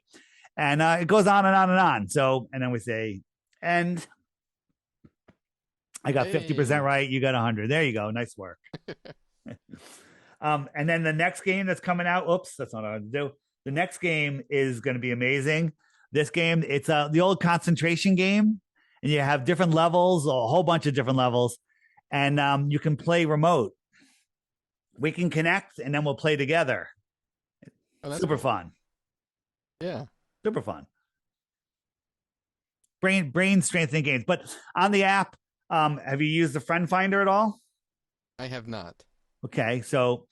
And it goes on and on and on. So, and then we say, and I got 50% right. You got 100. There you go. Nice work. And then the next game that's coming out, oops, that's not what I want to do. The next game is going to be amazing. This game, it's the old concentration game, and you have different levels, a whole bunch of different levels, and you can play remote. We can connect, and then we'll play together. Oh, super fun. Yeah. Super fun. Brain strengthening games. But on the app, have you used the friend finder at all? I have not. Okay. So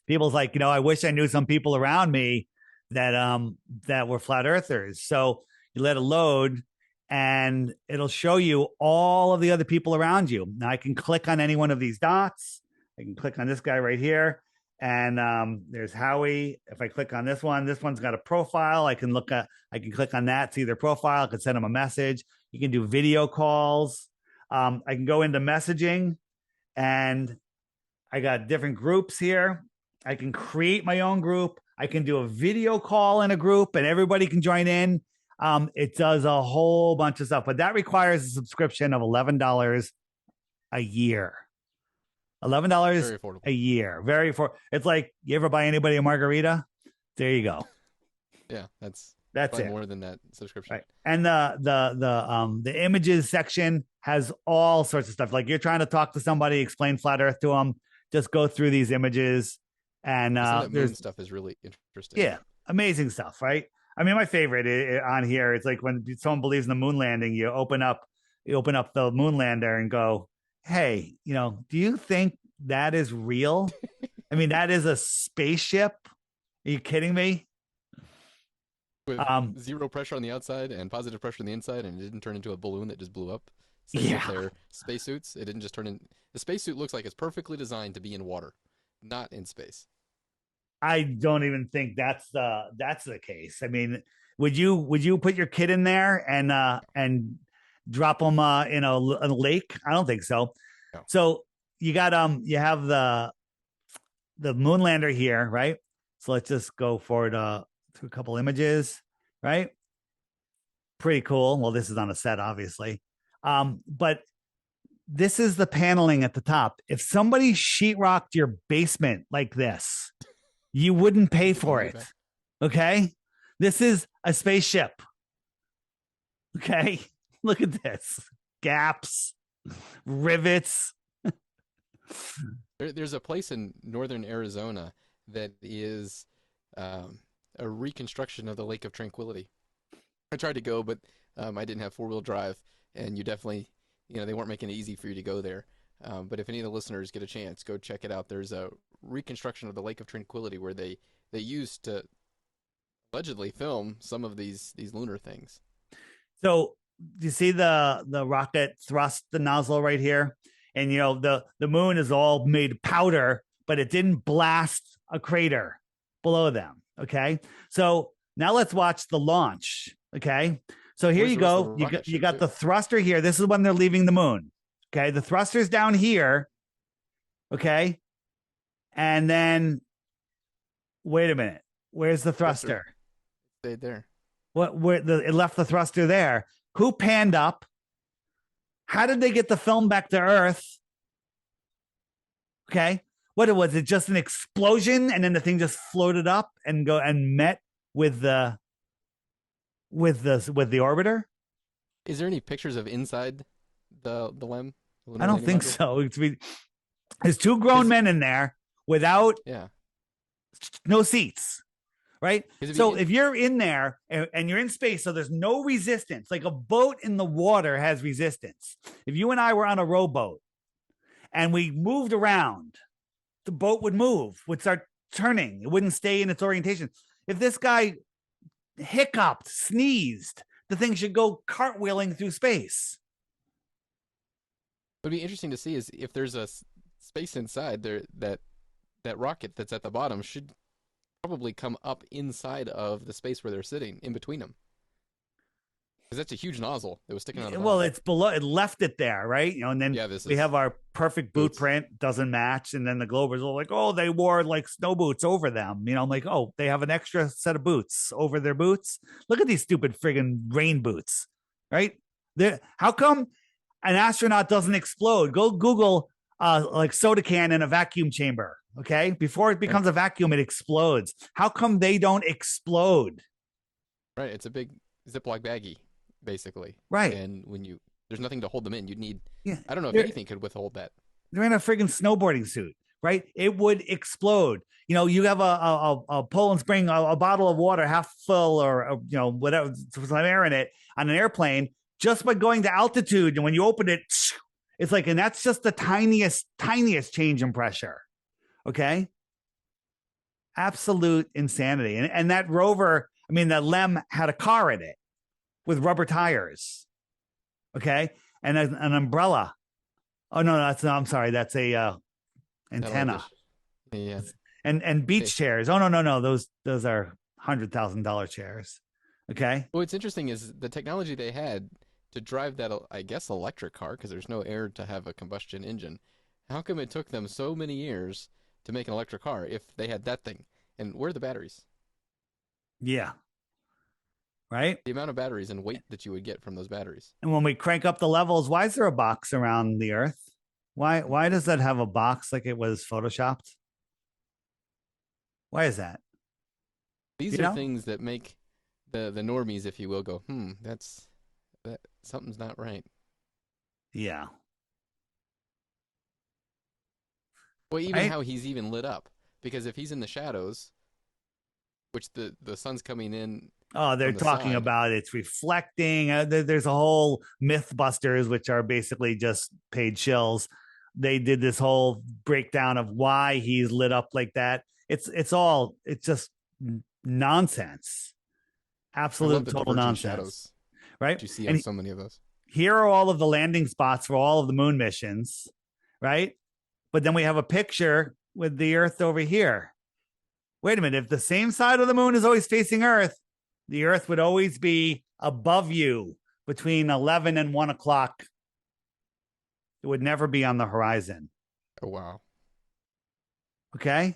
people's like, I wish I knew some people around me that were flat earthers. So you let it load and it'll show you all of the other people around you. Now I can click on any one of these dots. I can click on this guy right here. And there's Howie. If I click on this one's got a profile. I can click on that, see their profile. I can send them a message. You can do video calls. I can go into messaging, and I got different groups here. I can create my own group. I can do a video call in a group, and everybody can join in. It does a whole bunch of stuff, but that requires a subscription of $11 a year. $11 a year. Very affordable. It's like, you ever buy anybody a margarita? There you go. Yeah, that's it. More than that subscription. Right. And the images section has all sorts of stuff. Like, you're trying to talk to somebody, explain flat Earth to them, just go through these images. And there's stuff is really interesting. Yeah, amazing stuff, right? I mean, my favorite on here, it's like when someone believes in the moon landing, you open up the moon lander and go, hey, do you think that is real? I mean, that is a spaceship. Are you kidding me? With zero pressure on the outside and positive pressure on the inside, and it didn't turn into a balloon that just blew up. Yeah. Their spacesuits, it didn't just turn in. The spacesuit looks like it's perfectly designed to be in water, not in space. I don't even think that's the case. I mean, Would you put your kid in there and drop them in a lake? I don't think so. No. So you have the moon lander here, right? So let's just go forward to a couple images, right? Pretty cool. Well, this is on a set, obviously. But this is the paneling at the top. If somebody sheetrocked your basement like this, you wouldn't pay for it. Okay? This is a spaceship. Okay? Look at this. Gaps, rivets. There's a place in northern Arizona that is a reconstruction of the Lake of Tranquility. I tried to go, but I didn't have four-wheel drive, and you definitely, they weren't making it easy for you to go there. But if any of the listeners get a chance, go check it out. There's a reconstruction of the Lake of Tranquility where they used to allegedly film some of these lunar things. So you see the rocket thrust the nozzle right here, and the moon is all made of powder, but it didn't blast a crater below them. Okay, so now let's watch the launch. Okay, so here you go. You got the thruster here. This is when they're leaving the moon. Okay, the thruster's down here. Okay, and then wait a minute. Where's the thruster? Stayed there. It left the thruster there. Who panned up? How did they get the film back to Earth? Okay, what was it? Just an explosion, and then the thing just floated up and met with the orbiter. Is there any pictures of inside the LEM? I don't think so. There's two grown men in there without no seats, right? So if you're in there and you're in space, so there's no resistance, like a boat in the water has resistance. If you and I were on a rowboat and we moved around, the boat would start turning. It wouldn't stay in its orientation. If this guy hiccuped, sneezed, the thing should go cartwheeling through space. What would be interesting to see is if there's a space inside there, that rocket that's at the bottom should probably come up inside of the space where they're sitting, in between them. Because that's a huge nozzle that was sticking out of the Well, it's below. It left it there, right? And then we have our perfect boot print, doesn't match. And then the Globers are like, oh, they wore like snow boots over them. I'm like, oh, they have an extra set of boots over their boots. Look at these stupid friggin' rain boots, right? How come an astronaut doesn't explode? Go Google like soda can in a vacuum chamber, okay? Before it becomes a vacuum, it explodes. How come they don't explode? Right, it's a big Ziploc baggie, basically. Right. And there's nothing to hold them in. You'd need, I don't know if anything could withhold that. They're in a friggin' snowboarding suit, right? It would explode. You have a Poland Spring, a bottle of water half full or whatever, some air in it on an airplane, just by going to altitude. And when you open it, it's like, and that's just the tiniest change in pressure. Okay. Absolute insanity. And that rover, the LEM had a car in it with rubber tires. Okay. And an umbrella. Oh no, I'm sorry. That's a antenna. Yeah. And beach chairs. Oh no. Those are $100,000 chairs. Okay. What's interesting is the technology they had to drive that, I guess, electric car, because there's no air to have a combustion engine. How come it took them so many years to make an electric car if they had that thing? And where are the batteries? Yeah. Right? The amount of batteries and weight that you would get from those batteries. And when we crank up the levels, why is there a box around the Earth? Why does that have a box like it was photoshopped? Why is that? These are things that make the normies, if you will, go, that something's not right. Yeah. Well, even how he's even lit up. Because if he's in the shadows, which the sun's coming in. Oh, they're talking about it's reflecting. There's a whole Mythbusters, which are basically just paid shills. They did this whole breakdown of why he's lit up like that. It's just nonsense. Absolute total nonsense. Shadows, right? You see on so many of those. Here are all of the landing spots for all of the moon missions, right? But then we have a picture with the Earth over here. Wait a minute. If the same side of the moon is always facing Earth, The Earth would always be above you between 11 and 1 o'clock. It would never be on the horizon. Oh wow. Okay.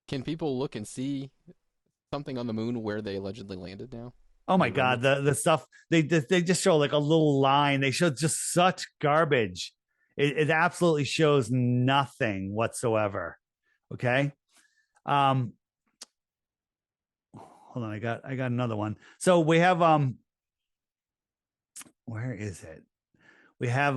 Can people look and see something on the moon where they allegedly landed now? Oh my Any God. remnants? The stuff they just show like a little line. They show just such garbage. It absolutely shows nothing whatsoever. Okay. Um, hold on, I got another one. So we have where is it? We have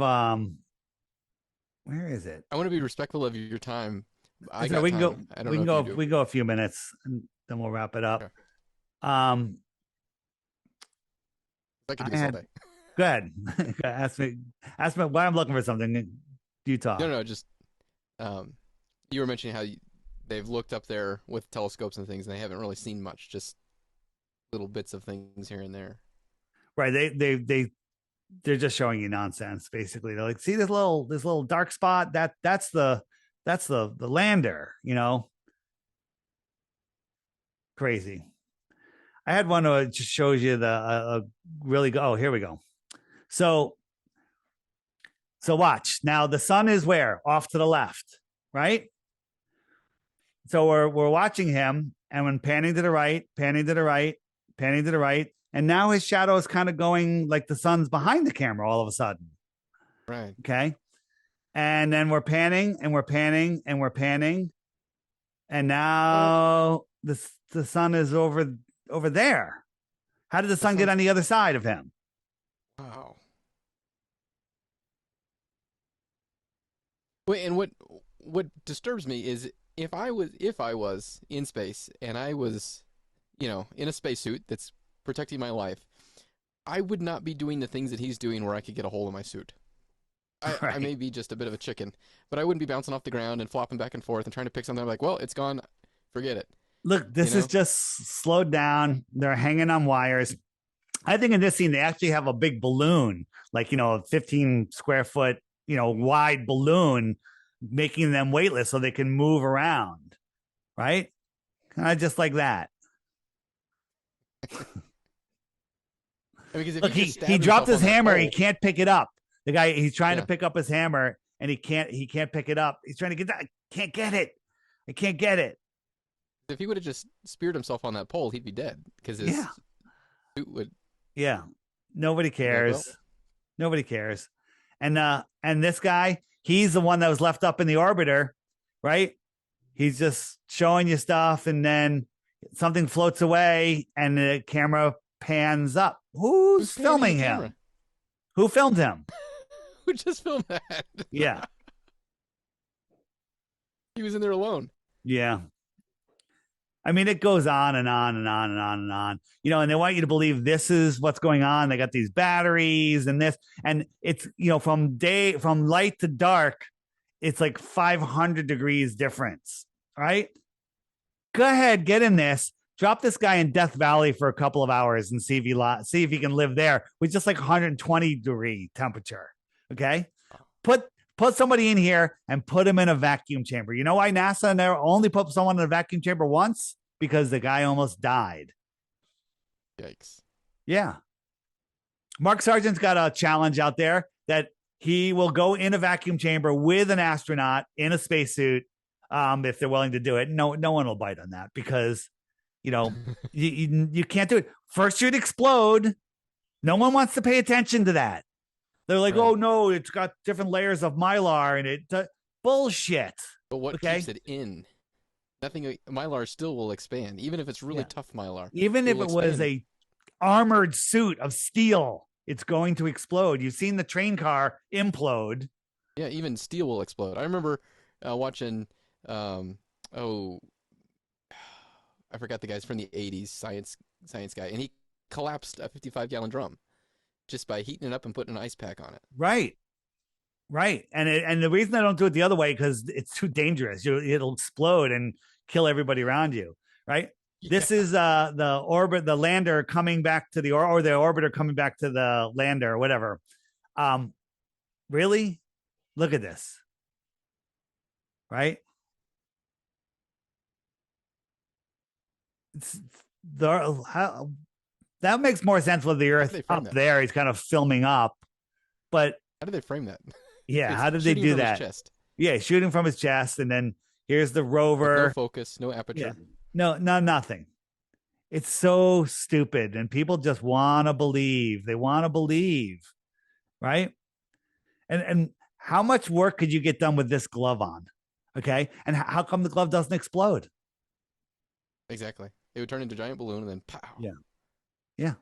where is it? I want to be respectful of your time. I So got we can go time. I don't we know can if you go do. we can go a few minutes and then we'll wrap it up. Okay. Um I could do I this all had day. go ahead. Ask me why I'm looking for something. You No, talk. no, just um, you were mentioning how they've looked up there with telescopes and things, and they haven't really seen much, just little bits of things here and there. Right. They're just showing you nonsense, basically. They're like, see this little dark spot? That's the lander, Crazy. I had one that just shows you the really go. Oh, here we go. So watch. Now the sun is where? Off to the left, right? So we're watching him, and when panning to the right, panning to the right, panning to the right, and now his shadow is kind of going like the sun's behind the camera all of a sudden. Right. Okay. And then we're panning and we're panning and we're panning. And now the sun is over there. How did the The sun get sun's on the other side of him? wow. Wait, and what disturbs me is if I was in space and I was, in a spacesuit that's protecting my life, I would not be doing the things that he's doing where I could get a hole in my suit. I Right. may be just a bit of a chicken, but I wouldn't be bouncing off the ground and flopping back and forth and trying to pick something. I'm like, well, it's gone. Forget it. Look, You this is know? just slowed down. They're hanging on wires. I think in this scene, they actually have a big balloon, like, a 15 square foot, wide balloon, making them weightless so they can move around. Right. Kind of just like that. I mean, because if Look, he just he stabbed dropped himself his on that hammer. He pole, can't pick it up. The guy, he's trying to yeah. pick up his hammer and he can't pick it up. He's trying to get that. I can't get it. I can't get it. If he would have just speared himself on that pole, he'd be dead because Yeah. his suit would Yeah. Nobody be like, well, cares. Nobody cares. And this guy, he's the one that was left up in the orbiter, right? He's just showing you stuff and then something floats away and the camera pans up. who's Who's panning the filming camera? him? Who filmed him? Who just filmed that? Yeah. He was in there alone. Yeah. I mean, it goes on and on and on and on and on, and they want you to believe this is what's going on. They got these batteries and this, and it's, from light to dark, it's like 500 degrees difference, right? Go ahead, get in this, drop this guy in Death Valley for a couple of hours and see if he can live there with just like 120-degree temperature. Okay. Put put somebody in here and put him in a vacuum chamber. You know why NASA never only put someone in a vacuum chamber once? Because the guy almost died. Yikes. Yeah. Mark Sargent's got a challenge out there that he will go in a vacuum chamber with an astronaut in a spacesuit, if they're willing to do it. No one will bite on that because, you can't do it. First, you'd explode. No one wants to pay attention to that. They're like, Right. oh no, it's got different layers of mylar and it. Bullshit. But what Okay. keeps it in? Nothing. Mylar still will expand, even if it's really Yeah. tough mylar. Even It if will it was expand. a armored suit of steel, it's going to explode. You've seen the train car implode. Yeah, even steel will explode. I remember watching. Oh, I forgot the guy's from the '80s, science guy, and he collapsed a 55-gallon drum just by heating it up and putting an ice pack on it. Right. Right. And the reason I don't do it the other way because it's too dangerous. It'll explode and kill everybody around you. Right. Yeah. This is the lander coming back to or the orbiter coming back to the lander or whatever. Um, really? Look at this. Right. it's the how, that makes more sense with the How did Earth they frame up that? there. He's kind of filming up, but How did they frame that? yeah, It's how did they shooting do from his that? chest Yeah, shooting from his chest, and then here's the with no rover. focus, no Yeah, aperture. no, nothing. It's so stupid, and people just want to believe. They want to believe, right? And how much work could you get done with this glove on? Okay, and how come the glove doesn't explode? Exactly. It would turn into a giant balloon and then pow. Yeah, yeah,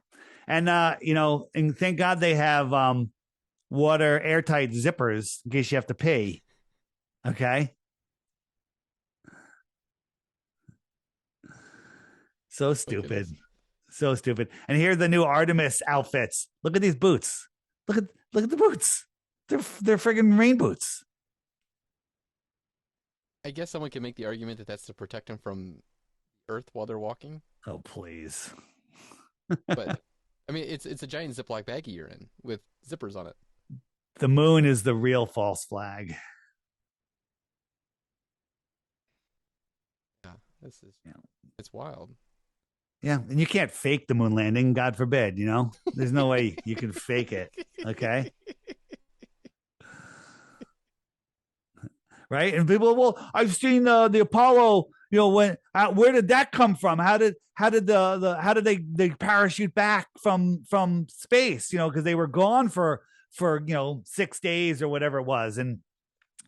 and and thank God they have water airtight zippers in case you have to pee. Okay, so Oh stupid, goodness. so stupid. And here are the new Artemis outfits. Look at these boots. Look at the boots. They're friggin' rain boots. I guess someone can make the argument that that's to protect them from Earth while they're walking. Oh please. But I mean, it's a giant Ziploc baggie you're in with zippers on it. The moon is the real false flag. Yeah, this is Yeah. it's wild. Yeah, and you can't fake the moon landing, God forbid, There's no way you can fake it, okay? Right? And people, well, I've seen the Apollo, when where did that come from? How did they parachute back from space, because they were gone for 6 days or whatever it was. And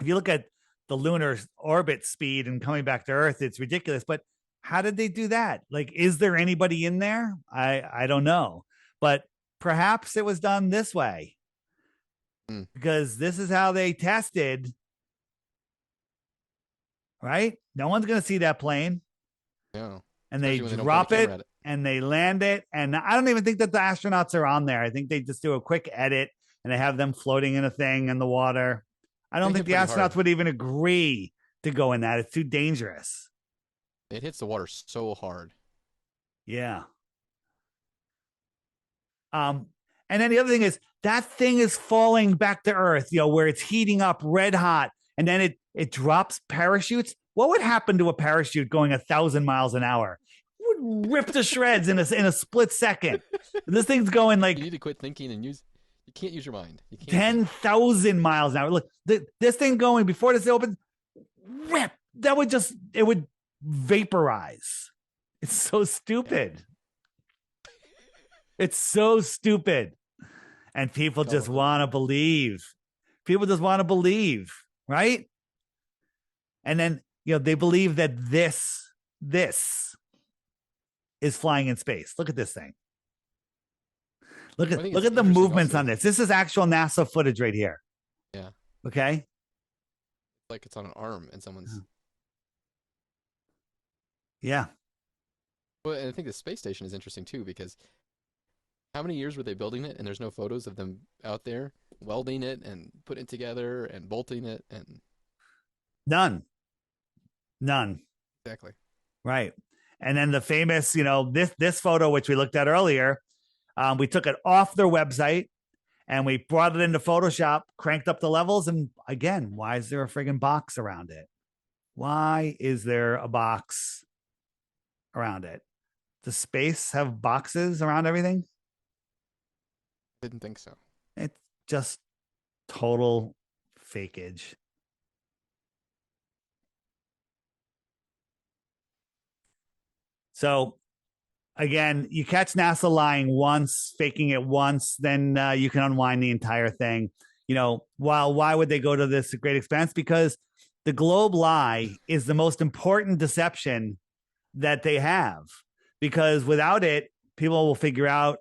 if you look at the lunar orbit speed and coming back to Earth, it's ridiculous. But how did they do that? Like, is there anybody in there? I don't know, but perhaps it was done this way Mm, because this is how they tested. Right? No one's going to see that plane, yeah, and they especially when they don't point a drop it camera at it. and they land it. And I don't even think that the astronauts are on there. I think they just do a quick edit and they have them floating in a thing in the water. I don't They think hit the pretty astronauts hard. would even agree to go in that. It's too dangerous. It hits the water so hard. Yeah. Um, and then the other thing is that thing is falling back to Earth, where it's heating up red hot, and then it drops parachutes. What would happen to a parachute going 1,000 miles an hour? It would rip to shreds in a split second. This thing's going You like need to quit thinking and use. You can't use your mind. You can't think. 10,000 miles an hour. Look, this thing going before this opens, rip. It would vaporize. It's so Yeah, stupid. It's so stupid. And people it's all just over the. want to believe. People just want to believe, right? And then, they believe that this is flying in space. Look at this thing. Look I at think look it's at the interesting. movements Also, on this. This is actual NASA footage right here. yeah, Okay? like it's on an arm and someone's. Yeah. Well, and I think the space station is interesting too because how many years were they building it and there's no photos of them out there welding it and putting it together and bolting it and None. None. exactly. Right. And then the famous, this photo, which we looked at earlier, we took it off their website and we brought it into Photoshop, cranked up the levels. And again, why is there a friggin' box around it? Why is there a box around it? Does space have boxes around everything? Didn't think so. It's just total fakeage. So again, you catch NASA lying once, faking it once, then you can unwind the entire thing. Why would they go to this great expense? Because the globe lie is the most important deception that they have. Because without it, people will figure out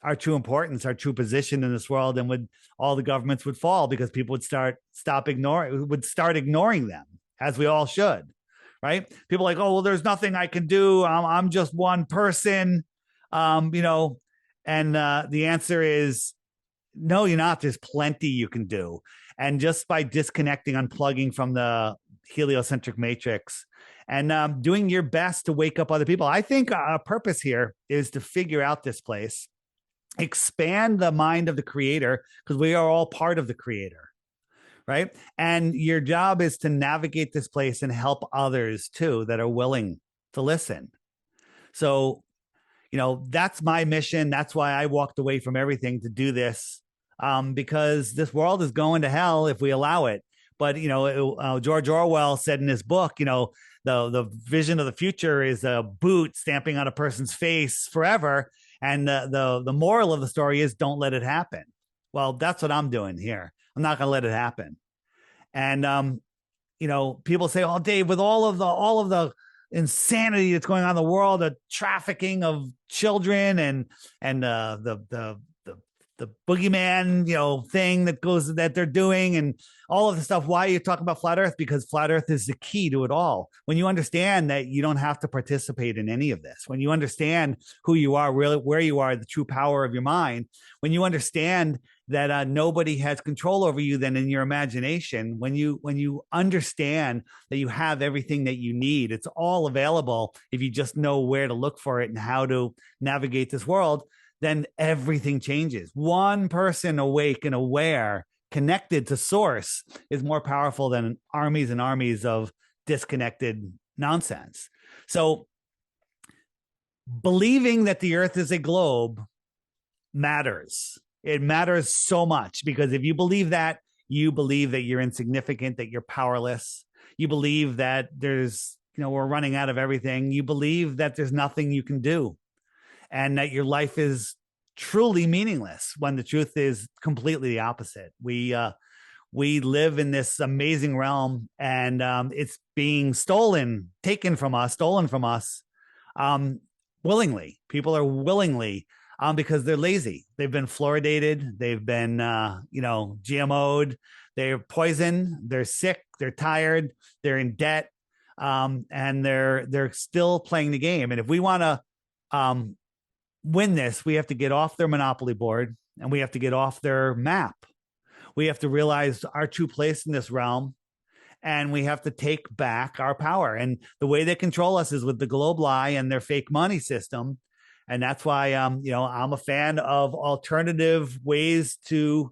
our true importance, our true position in this world, and would all the governments would fall because people would start ignoring them, as we all should. Right? People are like, oh well, there's nothing I can do. I'm just one person. um, you know, and the answer is no, you're not. There's plenty you can do. And just by disconnecting, unplugging from the heliocentric matrix and doing your best to wake up other people, I think a purpose here is to figure out this place, expand the mind of the creator, because we are all part of the creator, right? And your job is to navigate this place and help others too that are willing to listen. So, that's my mission. That's why I walked away from everything to do this, because this world is going to hell if we allow it. But, George Orwell said in his book, the vision of the future is a boot stamping on a person's face forever. And the moral of the story is don't let it happen. Well, that's what I'm doing here. I'm not going to let it happen. And people say, "Oh, Dave, with all of the insanity that's going on in the world, the trafficking of children and the boogeyman, thing that they're doing and all of the stuff. Why are you talking about flat Earth? Because flat Earth is the key to it all. When you understand that you don't have to participate in any of this, when you understand who you are, really where you are, the true power of your mind, when you understand that nobody has control over you than in your imagination, when you understand that you have everything that you need, it's all available if you just know where to look for it and how to navigate this world, then everything changes. One person awake and aware, connected to source, is more powerful than armies and armies of disconnected nonsense. So believing that the earth is a globe matters. It matters so much, because if you believe that, you believe that you're insignificant, that you're powerless. You believe that we're running out of everything. You believe that there's nothing you can do and that your life is truly meaningless, when the truth is completely the opposite. We live in this amazing realm, and it's being taken from us, stolen from us, willingly. People are willingly, because they're lazy. They've been fluoridated. They've been, GMO'd. They're poisoned. They're sick. They're tired. They're in debt, and they're still playing the game. And if we want to win this, we have to get off their monopoly board, and we have to get off their map. We have to realize our true place in this realm, and we have to take back our power. And the way they control us is with the globe lie and their fake money system. And that's why, I'm a fan of alternative ways to,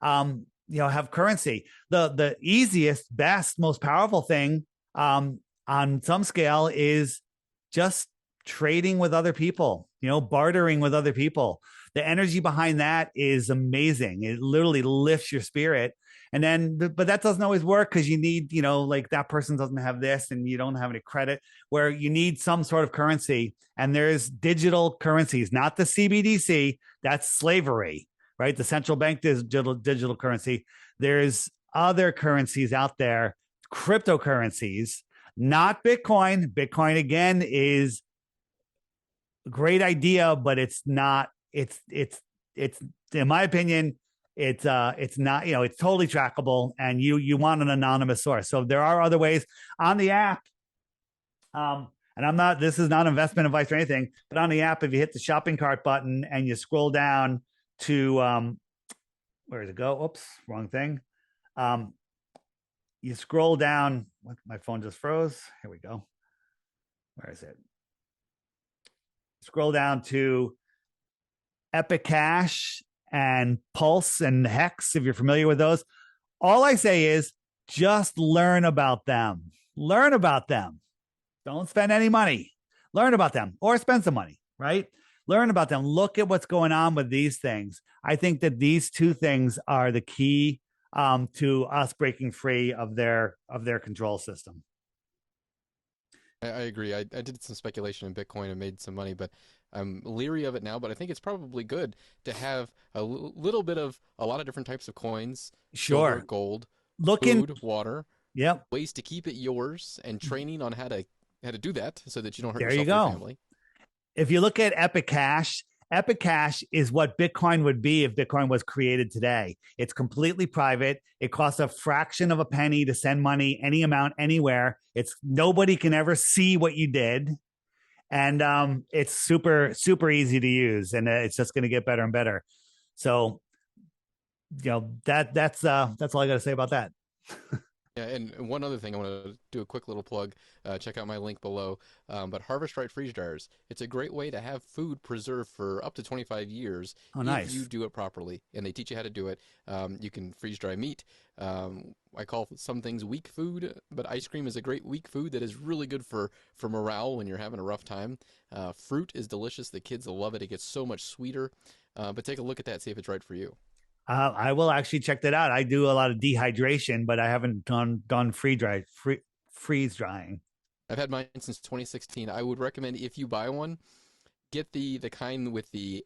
have currency. The easiest, best, most powerful thing, on some scale, is just trading with other people, bartering with other people. The energy behind that is amazing. It literally lifts your spirit. And then, but that doesn't always work, because you need, like that person doesn't have this and you don't have any credit, where you need some sort of currency. And there's digital currencies, not the CBDC. That's slavery, right? The central bank is digital currency. There's other currencies out there, cryptocurrencies, not Bitcoin. Bitcoin, again, is a great idea, but it's not, it's in my opinion, it's not, it's totally trackable, and you want an anonymous source. So there are other ways on the app. And this is not investment advice or anything, but on the app, if you hit the shopping cart button and you scroll down to, where does it go? Oops, wrong thing. You scroll down, my phone just froze. Here we go. Where is it? Scroll down to Epic Cash and Pulse and Hex, if you're familiar with those. All I say is just learn about them. Learn about them. Don't spend any money. Learn about them, or spend some money, right? Learn about them. Look at what's going on with these things. I think that these two things are the key to us breaking free of their control system. I agree. I did some speculation in Bitcoin and made some money, but I'm leery of it now. But I think it's probably good to have a little bit of a lot of different types of coins: Sure. silver, gold, Looking, food, water. Yep. Ways to keep it yours, and training on how to do that so that you don't hurt There yourself you or go. your family. If you look at Epic Cash is what Bitcoin would be if Bitcoin was created today. It's completely private. It costs a fraction of a penny to send money, any amount, anywhere. Nobody can ever see what you did. And it's super, super easy to use. And it's just going to get better and better. So, that's all I got to say about that. Yeah, and one other thing I want to do a quick little plug. Check out my link below. But Harvest Right freeze dryers. It's a great way to have food preserved for up to 25 years Oh, if you nice. do it properly. And they teach you how to do it. You can freeze dry meat. I call some things weak food, but ice cream is a great weak food that is really good for morale when you're having a rough time. Fruit is delicious. The kids will love it. It gets so much sweeter. But take a look at that. See if it's right for you. I will actually check that out. I do a lot of dehydration, but I haven't done freeze drying. I've had mine since 2016. I would recommend if you buy one, get the kind with the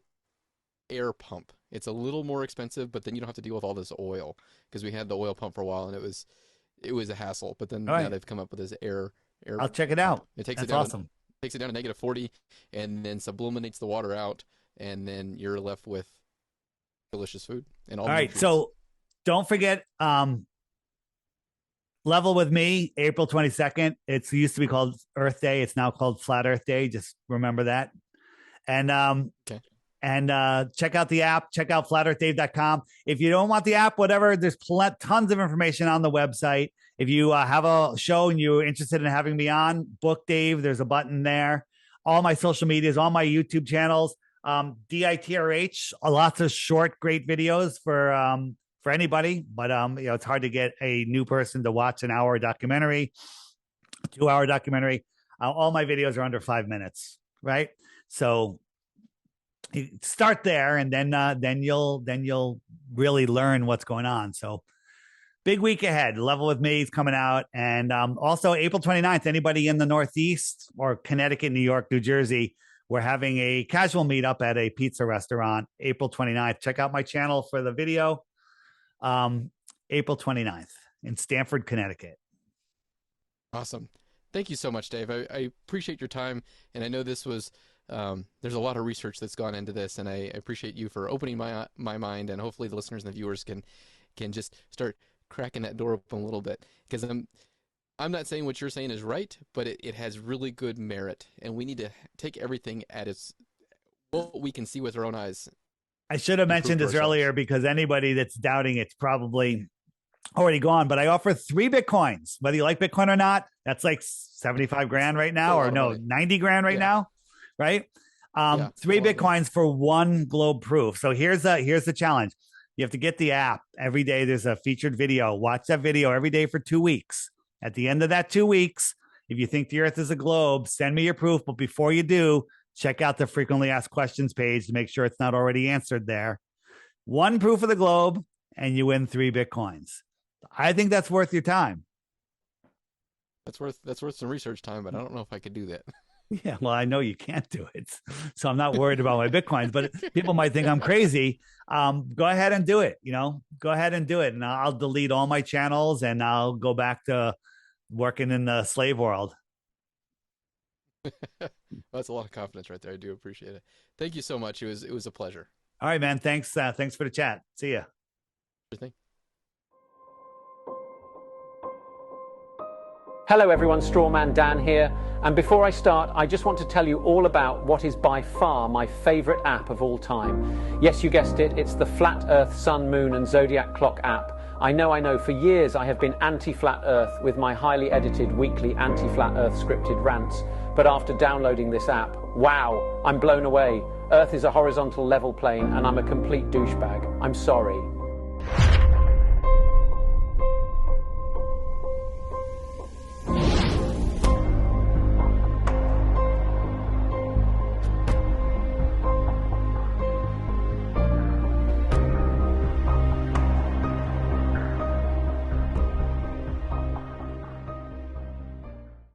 air pump. It's a little more expensive, but then you don't have to deal with all this oil because we had the oil pump for a while and it was a hassle. But then All now right, they've come up with this air I'll check it pump. out. It That's awesome. takes it down to negative 40 and then sublimates the water out, and then you're left with delicious food and all All the right, nutrients. so don't forget, level with me, April 22nd. It used to be called Earth Day. It's now called Flat Earth Day. Just remember that. And Okay. check out the app. Check out flatearthdave.com. If you don't want the app, whatever, there's tons of information on the website. If you have a show and you're interested in having me on, book Dave. There's a button there. All my social medias, all my YouTube channels, DITRH, lots of short, great videos for anybody. But it's hard to get a new person to watch an hour documentary, 2 hour documentary. All my videos are under 5 minutes, right? So you start there, and then you'll really learn what's going on. So big week ahead. Level with Me is coming out. And also April 29th, anybody in the Northeast or Connecticut, New York, New Jersey, we're having a casual meetup at a pizza restaurant, April 29th. Check out my channel for the video. April 29th in Stamford, Connecticut. Awesome. Thank you so much, Dave. I appreciate your time, and I know this was there's a lot of research that's gone into this, and I appreciate you for opening my mind, and hopefully the listeners and the viewers can just start cracking that door open a little bit, because I'm not saying what you're saying is right, but it has really good merit, and we need to take everything at its what we can see with our own eyes. I should have Improve mentioned this ourselves. earlier because anybody that's doubting it's probably already gone, but I offer 3 Bitcoins, whether you like Bitcoin or not. That's like 75 grand right It's a now, or lot of no, money. 90 grand right Yeah, now. Right. yeah, it's a 3 lot of money. Bitcoins for 1 globe proof. So here's the challenge. You have to get the app every day. There's a featured video. Watch that video every day for 2 weeks. At the end of that 2 weeks, if you think the earth is a globe, send me your proof. But before you do, check out the frequently asked questions page to make sure it's not already answered there. 1 proof of the globe, and you win 3 Bitcoins. I think that's worth your time. That's worth some research time, but I don't know if I could do that. Yeah, well, I know you can't do it, so I'm not worried about my Bitcoins, but people might think I'm crazy. Go ahead and do it. Go ahead and do it. And I'll delete all my channels and I'll go back to working in the slave world. That's a lot of confidence right there. I do appreciate it. Thank you so much. It was a pleasure. All right, man. Thanks. Thanks for the chat. See ya. Everything. Hello everyone, Strawman Dan here, and before I start, I just want to tell you all about what is by far my favourite app of all time. Yes, you guessed it, it's the Flat Earth, Sun, Moon and Zodiac Clock app. I know, for years I have been anti-Flat Earth with my highly edited weekly anti-Flat Earth scripted rants, but after downloading this app, wow, I'm blown away. Earth is a horizontal level plane and I'm a complete douchebag. I'm sorry.